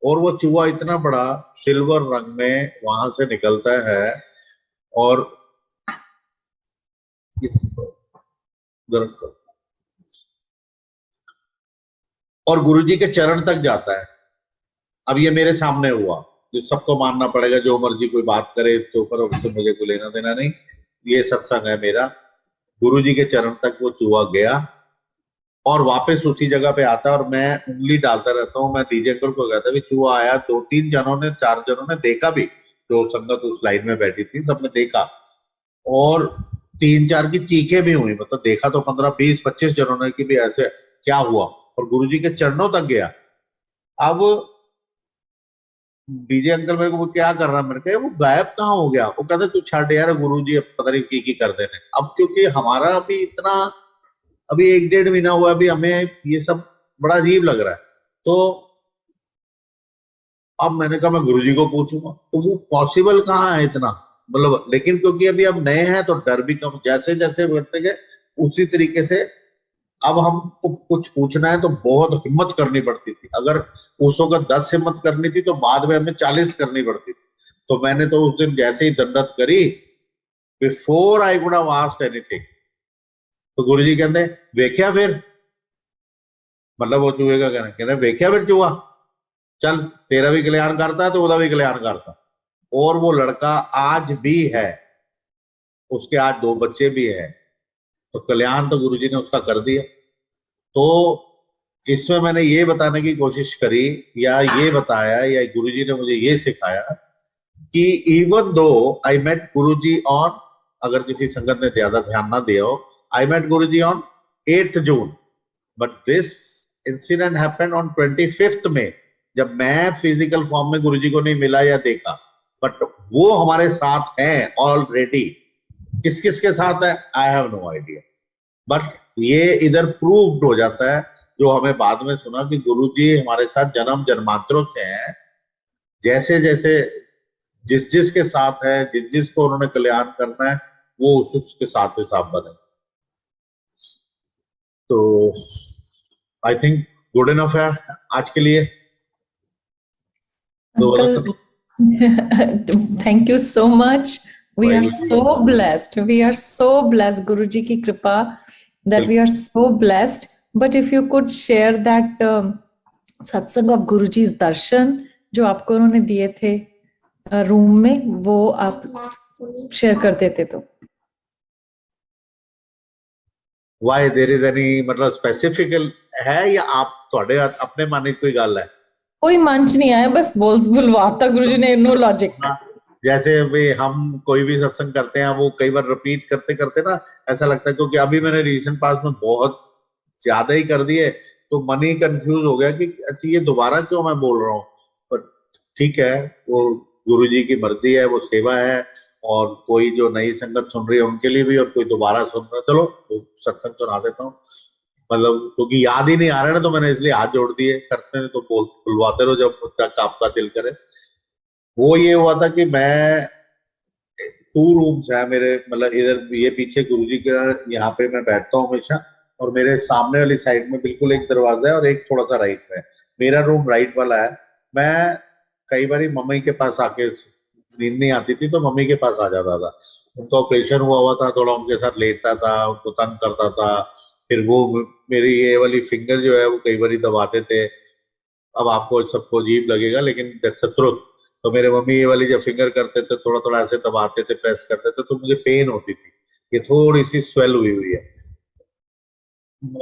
Speaker 1: और वो चूहा इतना बड़ा सिल्वर रंग में वहां से निकलता है, और गर्म कर, और गुरुजी के चरण तक जाता है। अब ये मेरे सामने हुआ, जो सबको मानना पड़ेगा, जो मर्जी कोई बात करे इसके ऊपर, उससे मुझे कोई लेना देना नहीं, ये सत्संग है मेरा। गुरुजी के चरण तक वो चूहा गया और वापस उसी जगह पे आता है, और मैं उंगली डालता रहता हूँ। मैं डीजे अंकल को कहता भी चूहा आया। 2-3 जनों ने, 4 जनों ने देखा भी, जो संगत उस लाइन में बैठी थी, सबने देखा, और 3-4 की चीखें भी हुई। मतलब देखा तो 15-20-25 जनों ने कि भी ऐसे क्या हुआ, और गुरुजी के चरणों तक गया। अब डीजे अंकल मेरे को क्या कर रहा है, मैंने कहा वो गायब कहाँ हो गया? वो कहते तू छाड़ यार, गुरुजी अब पता नहीं की कर देने। अब क्योंकि हमारा अभी इतना, अभी 1-1.5 महीना हुआ, अभी हमें ये सब बड़ा अजीब लग रहा है। तो अब मैंने कहा मैं गुरुजी को पूछूंगा, तो वो पॉसिबल कहाँ है इतना, मतलब। लेकिन क्योंकि अभी हम नए हैं तो डर भी कम, जैसे जैसे बढ़ते गए उसी तरीके से अब हमको कुछ पूछना है तो बहुत हिम्मत करनी पड़ती थी। अगर उस वक्त 10 हिम्मत करनी थी तो बाद में हमें 40 करनी पड़ती थी। तो मैंने तो उस दिन जैसे ही दंडत करी, before I could have asked anything, तो गुरुजी कहते वेख्या फिर, मतलब वो चूहे का कहते वेख्या फिर चूहा, चल तेरा भी कल्याण करता है तो उसका भी कल्याण करता। और वो लड़का आज भी है, उसके आज 2 बच्चे भी हैं, तो कल्याण तो गुरुजी ने उसका कर दिया। तो इसमें मैंने ये बताने की कोशिश करी, या ये बताया, या गुरुजी ने मुझे ये सिखाया कि even though I met Guruji on, अगर किसी संगत ने ज्यादा ध्यान ना दिया हो, I met Guruji on 8th June, but this incident happened on 25th में, जब मैं फिजिकल फॉर्म में गुरुजी को नहीं मिला या देखा, बट वो हमारे साथ हैं ऑलरेडी। किस किस के साथ है I have no idea, but ये इधर प्रूव्ड हो जाता है, जो हमें बाद में सुना कि गुरुजी हमारे साथ जन्म जन्मांतरों से हैं। जैसे जैसे जिस जिस के साथ है, जिस जिस को उन्होंने कल्याण करना है, वो उसके साथ में साथ बने। तो आई थिंक गुड इनफ है आज के लिए।
Speaker 2: Uncle, thank you so much. We are so blessed. We are so blessed, Guruji ki kripa, that we are so blessed. But if you could share that satsang of Guruji's darshan जो आपको उन्होंने दिए थे room में, वो आप share कर देते तो।
Speaker 1: वाई देयर इज एनी, मतलब स्पेसिफिक है या आप थोड़े अपने माने कोई गल है?
Speaker 2: कोई मंच नहीं आया, बस बुलवाता गुरुजी ने, नो लॉजिक।
Speaker 1: हाँ, जैसे भी हम कोई भी सत्संग करते हैं, वो कई बार रिपीट करते करते ना ऐसा लगता है, क्योंकि अभी मैंने रिसेंट पास में बहुत ज्यादा ही कर दिए, तो मन ही कंफ्यूज हो गया कि अच्छा ये दोबारा क्यों मैं बोल रहा हूँ। पर ठीक है, वो गुरु जी की मर्जी है, वो सेवा है, और कोई जो नई संगत सुन रही है उनके लिए भी, और कोई दोबारा सुन रहा है, चलो सत्संग सुना देता हूँ। मतलब क्योंकि याद ही नहीं आ रहा है ना, तो मैंने इसलिए हाथ जोड़ दिए, करते हैं तो बुलवाते रहो जब तक आपका दिल करे। वो ये हुआ था कि मैं, 2 रूम्स है मेरे, मतलब इधर ये पीछे गुरुजी का, यहाँ पे मैं बैठता हूँ हमेशा, और मेरे सामने वाली साइड में बिल्कुल एक दरवाजा है और एक थोड़ा सा राइट में है। मेरा रूम राइट वाला है। मैं कई बार मम्मी के पास आके, नींद नहीं आती थी तो मम्मी के पास आ जाता था। उनका ऑपरेशन हुआ था, थोड़ा उनके साथ लेटता था, उनको तंग करता था। फिर वो मेरी ये वाली फिंगर जो है वो कई बार दबाते थे। अब आपको सबको अजीब लगेगा, लेकिन दैट्स अ ट्रुथ। तो मेरे मम्मी ये वाली जब फिंगर करते थे, थोड़ा थोड़ा ऐसे दबाते थे, प्रेस करते थे, तो मुझे पेन होती थी। ये थोड़ी सी स्वेल हुई हुई है,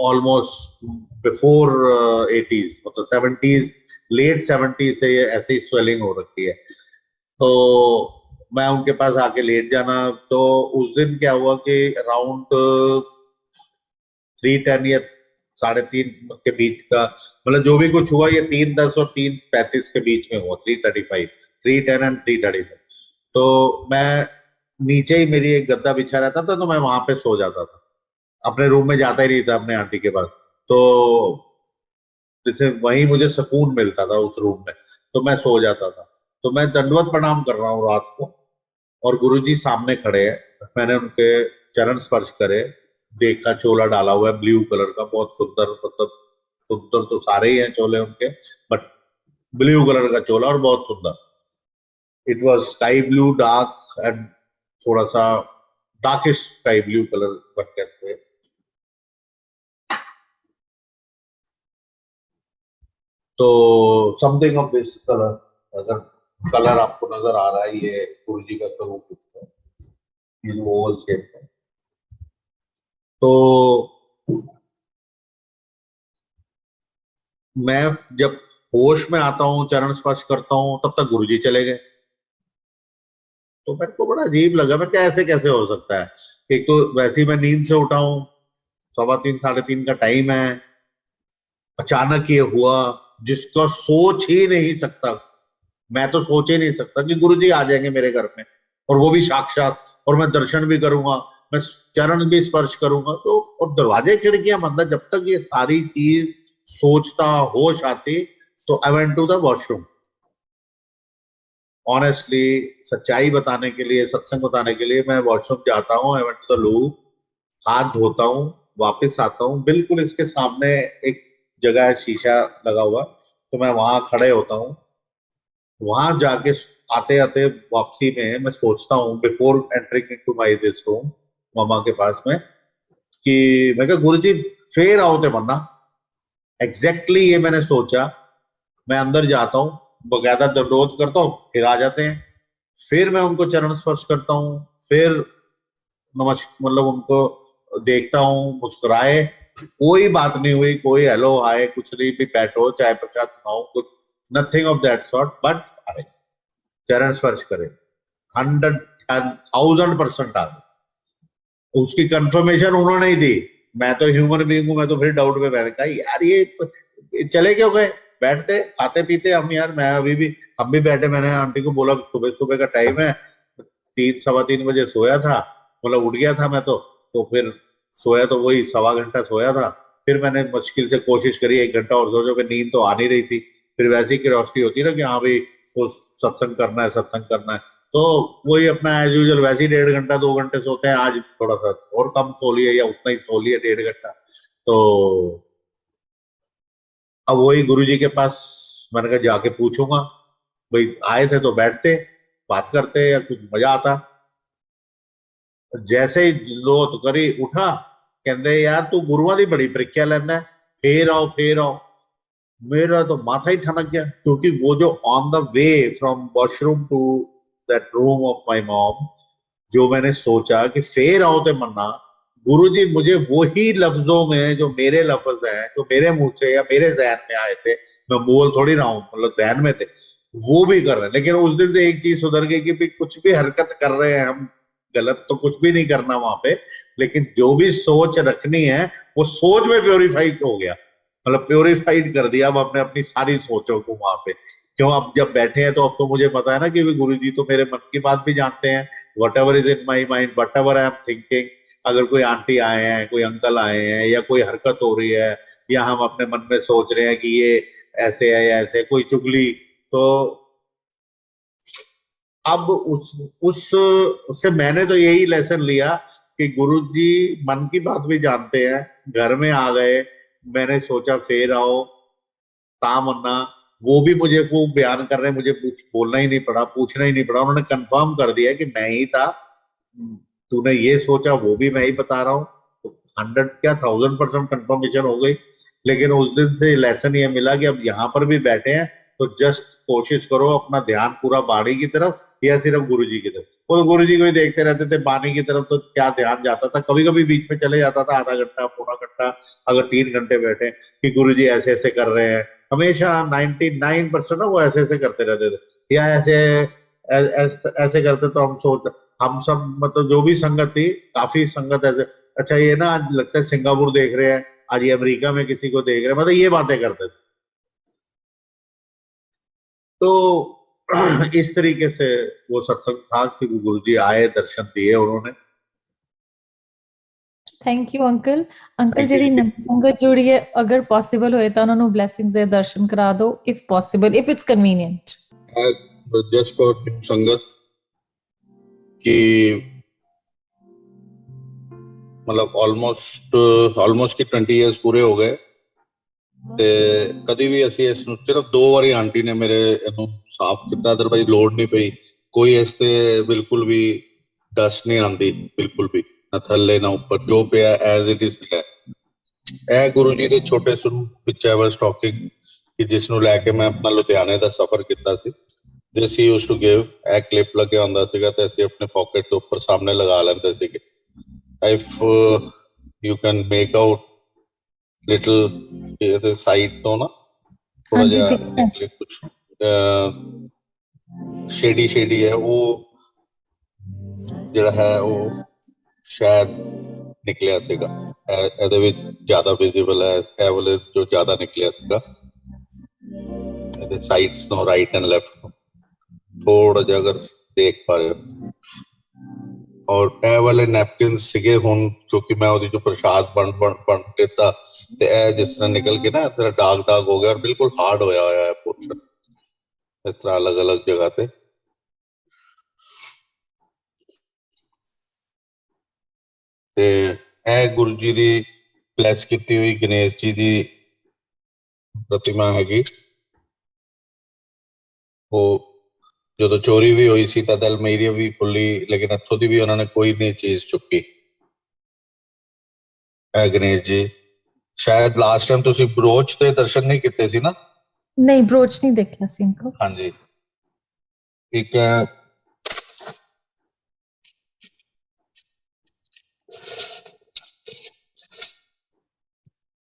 Speaker 1: ऑलमोस्ट बिफोर 80s, मतलब 70s, लेट 70s से ये ऐसे ही स्वेलिंग हो रखी है। तो मैं उनके पास आके लेट जाना। तो उस दिन क्या हुआ कि अराउंड 3:10 या 3:30 के बीच का, मतलब जो भी कुछ हुआ, ये 3:10 और 3:35 के बीच में हुआ, 3:35, 3:10 एंड 3:35। तो मैं नीचे ही, मेरी एक गद्दा बिछा रहता था, तो मैं वहां पे सो जाता था। अपने रूम में जाता ही नहीं था अपने आंटी के पास। तो जैसे वहीं मुझे सुकून मिलता था उस रूम में, तो मैं सो जाता था। तो मैं दंडवत प्रणाम कर रहा हूँ रात को, और गुरुजी सामने खड़े हैं। मैंने उनके चरण स्पर्श करे, देखा चोला डाला हुआ है ब्लू कलर का, बहुत सुंदर, मतलब सुंदर तो सारे ही हैं चोले उनके, बट ब्लू कलर का चोला और बहुत सुंदर। It was sky blue dark and थोड़ा सा darkish sky blue colour, but कैसे, तो समथिंग ऑफ दिस कलर। अगर कलर आपको नजर आ रहा है, ये गुरुजी का स्वरूप है, ये ओवल शेप है। तो मैं जब होश में आता हूँ, चरण स्पर्श करता हूँ, तब तक गुरुजी चले गए। तो मेरे को बड़ा अजीब लगा, मैं क्या ऐसे कैसे हो सकता है। एक तो वैसे ही मैं नींद से उठा हूँ, 3:15 3:30 का टाइम है, अचानक ये हुआ, जिसका सोच ही नहीं सकता। मैं तो सोच ही नहीं सकता कि गुरुजी आ जाएंगे मेरे घर में, और वो भी साक्षात, और मैं दर्शन भी करूंगा, मैं चरण भी स्पर्श करूंगा। तो और दरवाजे खिड़कियां बंद है। जब तक ये सारी चीज सोचता, होश आती, तो I went to the washroom. Honestly, सच्चाई बताने के लिए, सत्संग बताने के लिए, मैं वॉशरूम जाता हूँ, आई वेंट टू द लू, हाथ धोता हूँ, वापस आता हूँ, बिल्कुल इसके सामने एक जगह है, शीशा लगा हुआ, तो मैं वहां खड़े होता हूँ। वहां जाके आते आते वापसी में मैं सोचता हूँ, before entering into my this room, मामा के पास में, कि मैं कहा गुरु जी फिर आओ ते मन्ना। एग्जैक्टली ये मैंने सोचा। मैं अंदर जाता हूँ, बकायदा दंडोत करता हूँ, फिर आ जाते हैं। फिर मैं उनको चरण स्पर्श करता हूँ, फिर नमस्कार, मतलब उनको देखता हूँ, मुस्कुराए, कोई बात नहीं हुई, कोई हेलो हाय कुछ नहीं, भी बैठो चाय प्रसाद खाओ, कुछ nothing of that sort, but आए, चरण स्पर्श करे, 100,000% आ गए। उसकी कंफर्मेशन उन्होंने ही दी। मैं तो ह्यूमन बीइंग हूं, मैं तो फिर डाउट में बैठ गया यार, ये चले क्यों गए। बैठते खाते पीते हम यार, मैं अभी भी, हम भी बैठे। मैंने आंटी को बोला सुबह सुबह का टाइम है, 3 सवा 3 बजे सोया था, मतलब उठ गया था मैं तो फिर सोया तो वही 1.25 घंटा सोया था। फिर मैंने मुश्किल से कोशिश करी 1 घंटा और सो जाओ, नींद तो आ नहीं रही थी। फिर वैसी क्यूरियोसिटी होती है ना कि हाँ भाई वो सत्संग करना है, सत्संग करना है। तो वही अपना एज यूजल वैसे ही 1.5 घंटा 2 घंटे सोते हैं। आज थोड़ा सा और कम सो लिया, या उतना ही सो लिया 1.5 घंटा। तो अब वही गुरुजी के पास मैंने कहा जाके पूछूंगा, भाई आए थे तो बैठते बात करते या कुछ मजा आता। जैसे ही लोत करी उठा, कहते यार तू गुरुआ दी बड़ी परीक्षा लेंदा है, फिर आओ फिर आओ। मेरा तो माथा ही ठनक गया, क्योंकि वो जो on the way from washroom to that room of my mom, जो मैंने सोचा कि फेर आओ ते मन्ना, गुरुजी मुझे वही लफ्जों में जो मेरे लफ्ज हैं, जो मेरे मुंह से या मेरे जहन में आए थे, मैं बोल थोड़ी रहा हूँ, मतलब जहन में थे, वो भी कर रहे हैं। लेकिन उस दिन से एक चीज सुधर गई कि भी कुछ भी हरकत कर रहे हैं हम, गलत तो कुछ भी नहीं करना वहां पे, लेकिन जो भी सोच रखनी है वो सोच में प्योरीफाई हो गया, मतलब प्योरीफाइड कर दिया अब अपने अपनी सारी सोचों को वहां पे। क्यों, अब जब बैठे हैं तो अब तो मुझे पता है ना कि गुरु जी तो मेरे मन की बात भी जानते हैं, what ever is in my mind, what ever I am thinking. अगर कोई आंटी आए हैं, कोई अंकल आए हैं, या कोई हरकत हो रही है, या हम अपने मन में सोच रहे हैं कि ये ऐसे है या ऐसे, कोई चुगली, तो अब उस उससे मैंने तो यही लेसन लिया कि गुरु जी मन की बात भी जानते हैं। घर में आ गए, मैंने सोचा फेर आओ तामन्ना, वो भी मुझे को बयान कर रहे हैं, मुझे कुछ बोलना ही नहीं पड़ा, पूछना ही नहीं पड़ा, उन्होंने कंफर्म कर दिया कि मैं ही था, तूने ये सोचा वो भी मैं ही बता रहा हूँ। तो 100 क्या 1000% कंफर्मेशन हो गई। लेकिन उस दिन से लेसन ये मिला कि अब यहाँ पर भी बैठे हैं तो जस्ट कोशिश करो अपना ध्यान पूरा बाड़ी की तरफ या सिर्फ गुरु जी की तरफ। वो तो गुरु जी को ही देखते रहते थे, बाणी की तरफ तो क्या ध्यान जाता था, कभी कभी बीच में चले जाता था आधा घंटा पौना घंटा, अगर 3 घंटे बैठे कि गुरु जी ऐसे ऐसे कर रहे हैं। हमेशा 99% ना वो ऐसे ऐसे करते रहते थे, या ऐसे ऐसे करते, तो हम सोच, हम सब मतलब जो भी संगत थी, काफी संगत ऐसे, अच्छा ये ना आज लगता है सिंगापुर देख रहे हैं, आज ये अमेरिका में किसी को देख रहे हैं, मतलब ये बातें करते थे। तो इस तरीके से वो सत्संग था कि गुरु जी आए, दर्शन दिए उन्होंने।
Speaker 2: Thank you uncle. Uncle
Speaker 1: thank you
Speaker 2: ਜਿਹੜੀ
Speaker 1: जी।
Speaker 2: ਨਵੀਂ ਸੰਗਤ ਜੁੜੀ ਹੈ, ਅਗਰ ਪੋਸੀਬਲ ਹੋਏ ਤਾਂ ਉਹਨਾਂ ਨੂੰ ਬਲੇਸਿੰਗਸ ਦੇ ਦਰਸ਼ਨ ਕਰਾ ਦਿਓ, if possible, if it's convenient.
Speaker 1: Just for new संगत की, मतलब ਆਲਮੋਸਟ 20 ਇਅਰਸ ਪੂਰੇ ਹੋ ਗਏ ਤੇ ਕਦੀ ਵੀ ਅਸੀਂ ਇਸ ਨੂੰ ਸਿਰਫ 2 ਵਾਰੀ ਆਂਟੀ ਨੇ ਮੇਰੇ ਇਹਨੂੰ ਸਾਫ਼ ਕੀਤਾ, ਅਦਰਵਾਈਜ਼ ਲੋੜ ਨਹੀਂ ਪਈ। ਕੋਈ ਇਸ ਤੇ ਬਿਲਕੁਲ ਵੀ ਡਸਟ ਨਹੀਂ ਆਂਦੀ, ਬਿਲਕੁਲ ਵੀ ਨਾ ਥੱਲੇ ਨਾ ਉੱਪਰ, ਜੋ ਪਿਆ ਐਜ਼ ਇਟ ਇਜ਼ ਪਿਆ। ਇਹ ਗੁਰੂ ਜੀ ਦੇ ਛੋਟੇ ਸਰੂਪ ਵਿੱਚ ਆਈ ਵਾਸ ਟਾਕਿੰਗ, ਕਿ ਜਿਸ ਨੂੰ ਲੈ ਕੇ ਮੈਂ ਆਪਣਾ ਲੁਧਿਆਣੇ ਦਾ ਸਫ਼ਰ ਕੀਤਾ ਸੀ। ਦਿਸ ਹੀ ਯੂਜ਼ ਟੂ ਗਿਵ, ਇਹ ਕਲਿੱਪ ਲੱਗਿਆ ਹੁੰਦਾ ਸੀਗਾ ਤੇ ਅਸੀਂ ਆਪਣੇ ਪਾਕਟ ਦੇ ਉੱਪਰ ਸਾਹਮਣੇ ਲਗਾ ਲੈਂਦੇ ਸੀਗੇ। if you can make out little ਇਹਦੇ ਸਾਈਡ ਤੋਂ ਨਾ ਥੋੜਾ ਜਿਹਾ ਨਿਕਲੇ ਕੁਝ ਸ਼ੇਡੀ ਹੈ, ਉਹ ਜਿਹੜਾ ਹੈ ਉਹ ਸ਼ਾਇਦ ਨਿਕਲਿਆ ਸੀਗਾ। ਇਹਦੇ ਵਿੱਚ ਜ਼ਿਆਦਾ ਵਿਜ਼ੀਬਲ ਹੈ, ਇਹ ਵਾਲੇ ਜੋ ਜ਼ਿਆਦਾ ਨਿਕਲਿਆ ਸੀਗਾ ਇਹਦੇ ਸਾਈਡਸ ਤੋਂ, ਰਾਈਟ ਐਂਡ ਲੈਫਟ ਤੋਂ ਥੋੜਾ ਜਿਹਾ ਅਗਰ ਦੇਖ ਪਾ ਰਹੇ ਹੋ। ਔਰ ਇਹ ਵਾਲੇ ਨੈਪਕਿਨ ਸੀਗੇ ਹੁਣ, ਕਿਉਂਕਿ ਮੈਂ ਉਹਦੇ ਚੋਂ ਪ੍ਰਸ਼ਾਦ ਬਣ ਦਿੱਤਾ ਤੇ ਇਹ ਜਿਸ ਤਰ੍ਹਾਂ ਨਿਕਲ ਕੇ ਨਾ ਇਸ ਤਰ੍ਹਾਂ ਦਾਗ ਹੋ ਗਿਆ, ਔਰ ਬਿਲਕੁਲ ਹਾਰਡ ਹੋਇਆ ਹੈ ਪੋਰਸ਼ਨ, ਇਸ ਤਰ੍ਹਾਂ ਅਲੱਗ-ਅਲੱਗ ਜਗ੍ਹਾ ਤੇ। ਤੇ ਇਹ ਗੁਰੂ ਜੀ ਦੀ ਬਲੈਸ ਕੀਤੀ ਹੋਈ ਗਣੇਸ਼ ਜੀ ਦੀ ਪ੍ਰਤਿਮਾ ਹੈਗੀ। ਉਹ ਜਦੋਂ ਚੋਰੀ ਵੀ ਹੋਈ ਸੀ ਤਾਂ ਅਲਮੀਰਾ ਵੀ ਖੁੱਲੀ, ਲੇਕਿਨ ਇੱਥੋਂ ਦੀ ਵੀ ਉਹਨਾਂ ਨੇ ਕੋਈ ਨਹੀਂ ਚੀਜ਼ ਚੁੱਕੀ। ਇਹ ਗਣੇਸ਼ ਜੀ ਸ਼ਾਇਦ ਲਾਸਟ ਟਾਈਮ ਤੁਸੀਂ ਬਰੋਚ ਤੇ ਦਰਸ਼ਨ ਨਹੀਂ ਕੀਤੇ ਸੀ ਨਾ?
Speaker 2: ਨਹੀਂ, ਬਰੋਚ ਨਹੀਂ ਦੇਖਿਆ ਸੀ ਅੰਕਲ।
Speaker 1: ਹਾਂਜੀ, ਇੱਕ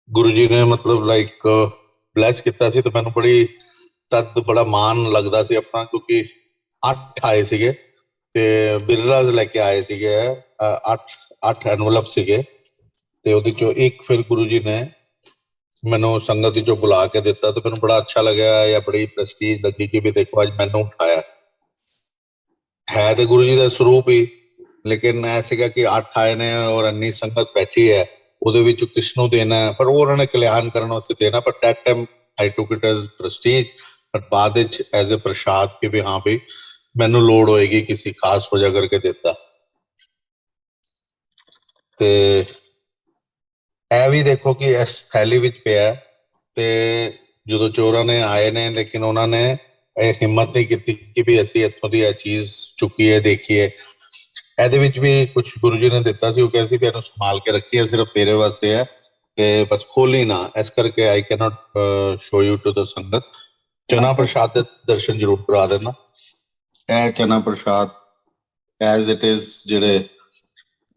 Speaker 1: ਗੁਰੂ ਜੀ ਨੇ ਮਤਲਬ ਲਾਈਕ ਬਲੈਸ ਕੀਤਾ ਸੀ, ਤੇ ਮੈਨੂੰ ਬੜਾ ਮਾਣ ਲੱਗਦਾ ਸੀ ਆਪਣਾ, ਕਿਉਂਕਿ 8 ਆਏ ਸੀਗੇ ਤੇ ਬਿਰਲਾਜ਼ ਲੈ ਕੇ ਆਏ ਸੀਗੇ, 8 ਐਨਵਲਪ ਸੀਗੇ ਤੇ ਉਹਦੇ ਚੋਂ ਇੱਕ ਫਿਰ ਗੁਰੂ ਜੀ ਨੇ ਮੈਨੂੰ ਸੰਗਤ ਵਿੱਚੋਂ ਬੁਲਾ ਕੇ ਦਿੱਤਾ, ਤੇ ਮੈਨੂੰ ਬੜਾ ਅੱਛਾ ਲੱਗਿਆ, ਜਾਂ ਬੜੀ ਪ੍ਰੈਸਟੀਜ ਲੱਗੀ ਕਿ ਵੀ ਦੇਖੋ ਅੱਜ ਮੈਨੂੰ ਉਠਾਇਆ ਹੈ। ਤੇ ਗੁਰੂ ਜੀ ਦਾ ਸਰੂਪ ਹੀ, ਲੇਕਿਨ ਐ ਸੀਗਾ ਕਿ 8 ਆਏ ਨੇ ਔਰ ਇੰਨੀ ਸੰਗਤ ਬੈਠੀ ਹੈ, ਉਹਦੇ ਵਿੱਚ ਕਿਸ ਨੂੰ ਦੇਣਾ ਹੈ, ਪਰ ਉਹ ਉਹਨਾਂ ਨੇ ਕਲਿਆਣ ਕਰਨ ਵਾਸਤੇ ਦੇਣਾ। ਪਰ that time I took it as prestige, but ਬਾਅਦ ਵਿੱਚ ਐਜ਼ ਅ ਪ੍ਰਸ਼ਾਦ ਕਿ ਵੀ ਹਾਂ ਵੀ ਮੈਨੂੰ ਲੋੜ ਹੋਏਗੀ ਕਿਸੇ ਖਾਸ ਵਜ੍ਹਾ ਕਰਕੇ ਦਿੱਤਾ। ਤੇ ਇਹ ਵੀ ਦੇਖੋ ਕਿ ਇਸ ਥੈਲੀ ਵਿੱਚ ਪਿਆ, ਤੇ ਜਦੋਂ ਚੋਰਾਂ ਨੇ ਆਏ ਨੇ, ਲੇਕਿਨ ਉਹਨਾਂ ਨੇ ਇਹ ਹਿੰਮਤ ਨਹੀਂ ਕੀਤੀ ਕਿ ਵੀ ਅਸੀਂ ਇੱਥੋਂ ਦੀ ਇਹ ਚੀਜ਼ ਚੁੱਕੀਏ, ਦੇਖੀਏ। ਇਹਦੇ ਵਿੱਚ ਵੀ ਕੁਝ ਗੁਰੂ ਜੀ ਨੇ ਦਿੱਤਾ ਸੀ, ਉਹ ਕਹਿੰਦੇ ਸੀ ਵੀ ਇਹਨੂੰ ਸੰਭਾਲ ਕੇ ਰੱਖੀਏ, ਸਿਰਫ ਤੇਰੇ ਵਾਸਤੇ ਹੈ,
Speaker 3: ਤੇ ਬਸ ਖੋਲੀ ਨਾ, ਇਸ ਕਰਕੇ I cannot show you to the sangat. ਚਨਾ ਪ੍ਰਸ਼ਾਦ ਦੇ ਦਰਸ਼ਨ ਜ਼ਰੂਰ ਕਰਾ ਦੇਣਾ। ਇਹ ਚਨਾ ਪ੍ਰਸ਼ਾਦ ਐਜ਼ ਇਟ ਇਜ਼, ਜਿਹੜੇ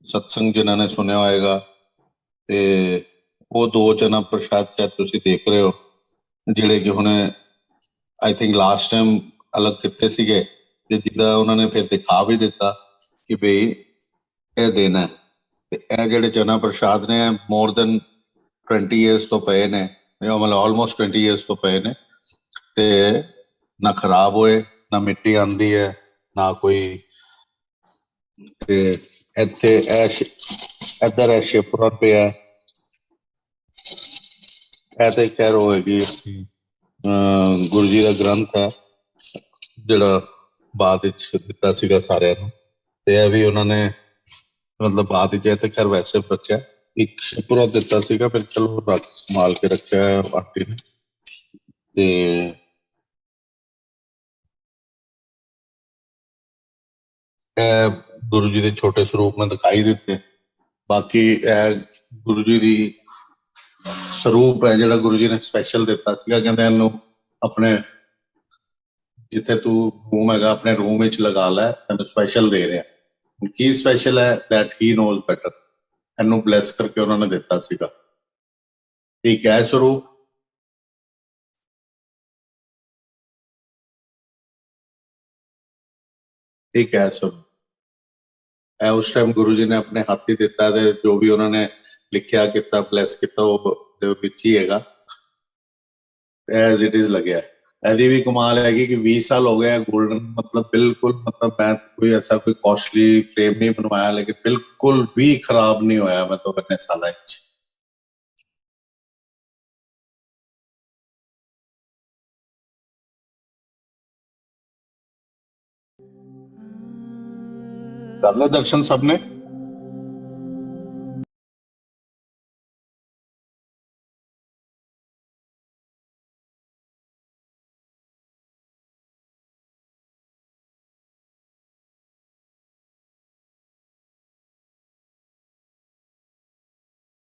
Speaker 3: ਸਤਸੰਗ ਜਿਨ੍ਹਾਂ ਨੇ ਸੁਣਿਆ ਹੋਏਗਾ, ਤੇ ਉਹ 2 ਚਨਾ ਪ੍ਰਸ਼ਾਦ ਸ਼ਾਇਦ ਤੁਸੀਂ ਦੇਖ ਰਹੇ ਹੋ, ਜਿਹੜੇ ਕਿ ਹੁਣ ਆਈ ਥਿੰਕ ਲਾਸਟ ਟਾਈਮ ਅਲੱਗ ਕੀਤੇ ਸੀਗੇ, ਤੇ ਜਿੱਦਾਂ ਉਹਨਾਂ ਨੇ ਫਿਰ ਦਿਖਾ ਵੀ ਦਿੱਤਾ ਕਿ ਬਈ ਇਹ ਦੇਣਾ। ਤੇ ਇਹ ਜਿਹੜੇ ਚਨਾ ਪ੍ਰਸ਼ਾਦ ਨੇ ਮੋਰ ਦੈਨ 20 ਇਅਰਸ ਤੋਂ ਪਏ ਨੇ, ਮਤਲਬ ਆਲਮੋਸਟ 20 ਇਅਰਸ ਤੋਂ ਪਏ ਨੇ, ਤੇ ਨਾ ਖਰਾਬ ਹੋਏ, ਨਾ ਮਿੱਟੀ ਆਂਦੀ ਹੈ, ਨਾ ਕੋਈ। ਤੇ ਇੱਥੇ ਇੱਧਰ ਹੈ ਸ਼ਿਵਪੁਰਾ ਪਿਆ, ਇਹ ਤੇ ਖੈਰ ਹੋਏਗੀ ਗੁਰੂ ਜੀ ਦਾ ਗ੍ਰੰਥ ਹੈ, ਜਿਹੜਾ ਬਾਅਦ ਵਿੱਚ ਦਿੱਤਾ ਸੀਗਾ ਸਾਰਿਆਂ ਨੂੰ, ਤੇ ਇਹ ਵੀ ਉਹਨਾਂ ਨੇ ਮਤਲਬ ਬਾਅਦ ਵਿੱਚ, ਇਹ ਤੇ ਖੈਰ ਵੈਸੇ ਰੱਖਿਆ, ਇੱਕ ਸ਼ਿਵਪੁਰਾ ਦਿੱਤਾ ਸੀਗਾ, ਫਿਰ ਚਲੋ ਰੱਖ ਸੰਭਾਲ ਕੇ ਰੱਖਿਆ ਆਂਟੀ ਨੇ। ਤੇ ਇਹ ਗੁਰੂ ਜੀ ਦੇ ਛੋਟੇ ਸਰੂਪ ਮੈਂ ਦਿਖਾਈ ਦਿੱਤੇ। ਬਾਕੀ ਇਹ ਗੁਰੂ ਜੀ ਦੀ ਸਰੂਪ ਹੈ ਜਿਹੜਾ ਗੁਰੂ ਜੀ ਨੇ ਸਪੈਸ਼ਲ ਦਿੱਤਾ ਸੀਗਾ, ਕਹਿੰਦੇ ਇਹਨੂੰ ਆਪਣੇ ਜਿੱਥੇ ਤੂੰ ਰੂਮ ਹੈਗਾ ਆਪਣੇ ਰੂਮ ਵਿੱਚ ਲਗਾ ਲੈ, ਤੈਨੂੰ ਸਪੈਸ਼ਲ ਦੇ ਰਿਹਾ। ਕੀ ਸਪੈਸ਼ਲ ਹੈ, ਦੈਟ ਹੀ ਨੋਜ਼ ਬੈਟਰ। ਇਹਨੂੰ ਬਲੈਸ ਕਰਕੇ ਉਹਨਾਂ ਨੇ ਦਿੱਤਾ ਸੀਗਾ। ਠੀਕ ਹੈ ਸਰੂਪ, ਠੀਕ ਹੈ ਸਰੂਪ। ਇਹ ਉਸ ਟਾਈਮ ਗੁਰੂ ਜੀ ਨੇ ਆਪਣੇ ਹੱਥ ਹੀ ਦਿੱਤਾ, ਤੇ ਜੋ ਵੀ ਉਹਨਾਂ ਨੇ ਲਿਖਿਆ ਕੀਤਾ ਬਲੈਸ ਕੀਤਾ ਉਹ ਦੇ ਵਿੱਚ ਹੀ ਹੈਗਾ, ਐਜ਼ ਇਟ ਇਜ਼ ਲੱਗਿਆ। ਇਹਦੀ ਵੀ ਕਮਾਲ ਹੈਗੀ ਕਿ 20 ਸਾਲ ਹੋ ਗਏ ਗੋਲਡਨ, ਮਤਲਬ ਬਿਲਕੁਲ, ਮਤਲਬ ਮੈਂ ਕੋਈ ਐਸਾ ਕੋਈ ਕਾਸਟਲੀ ਫਰੇਮ ਨਹੀਂ ਬਣਵਾਇਆ, ਲੇਕਿਨ ਬਿਲਕੁਲ ਵੀ ਖਰਾਬ ਨਹੀਂ ਹੋਇਆ ਮਤਲਬ ਇੰਨੇ ਸਾਲਾਂ ਵਿੱਚ। ਕਰ ਲੈ ਦਰਸ਼ਨ ਸਭ ਨੇ।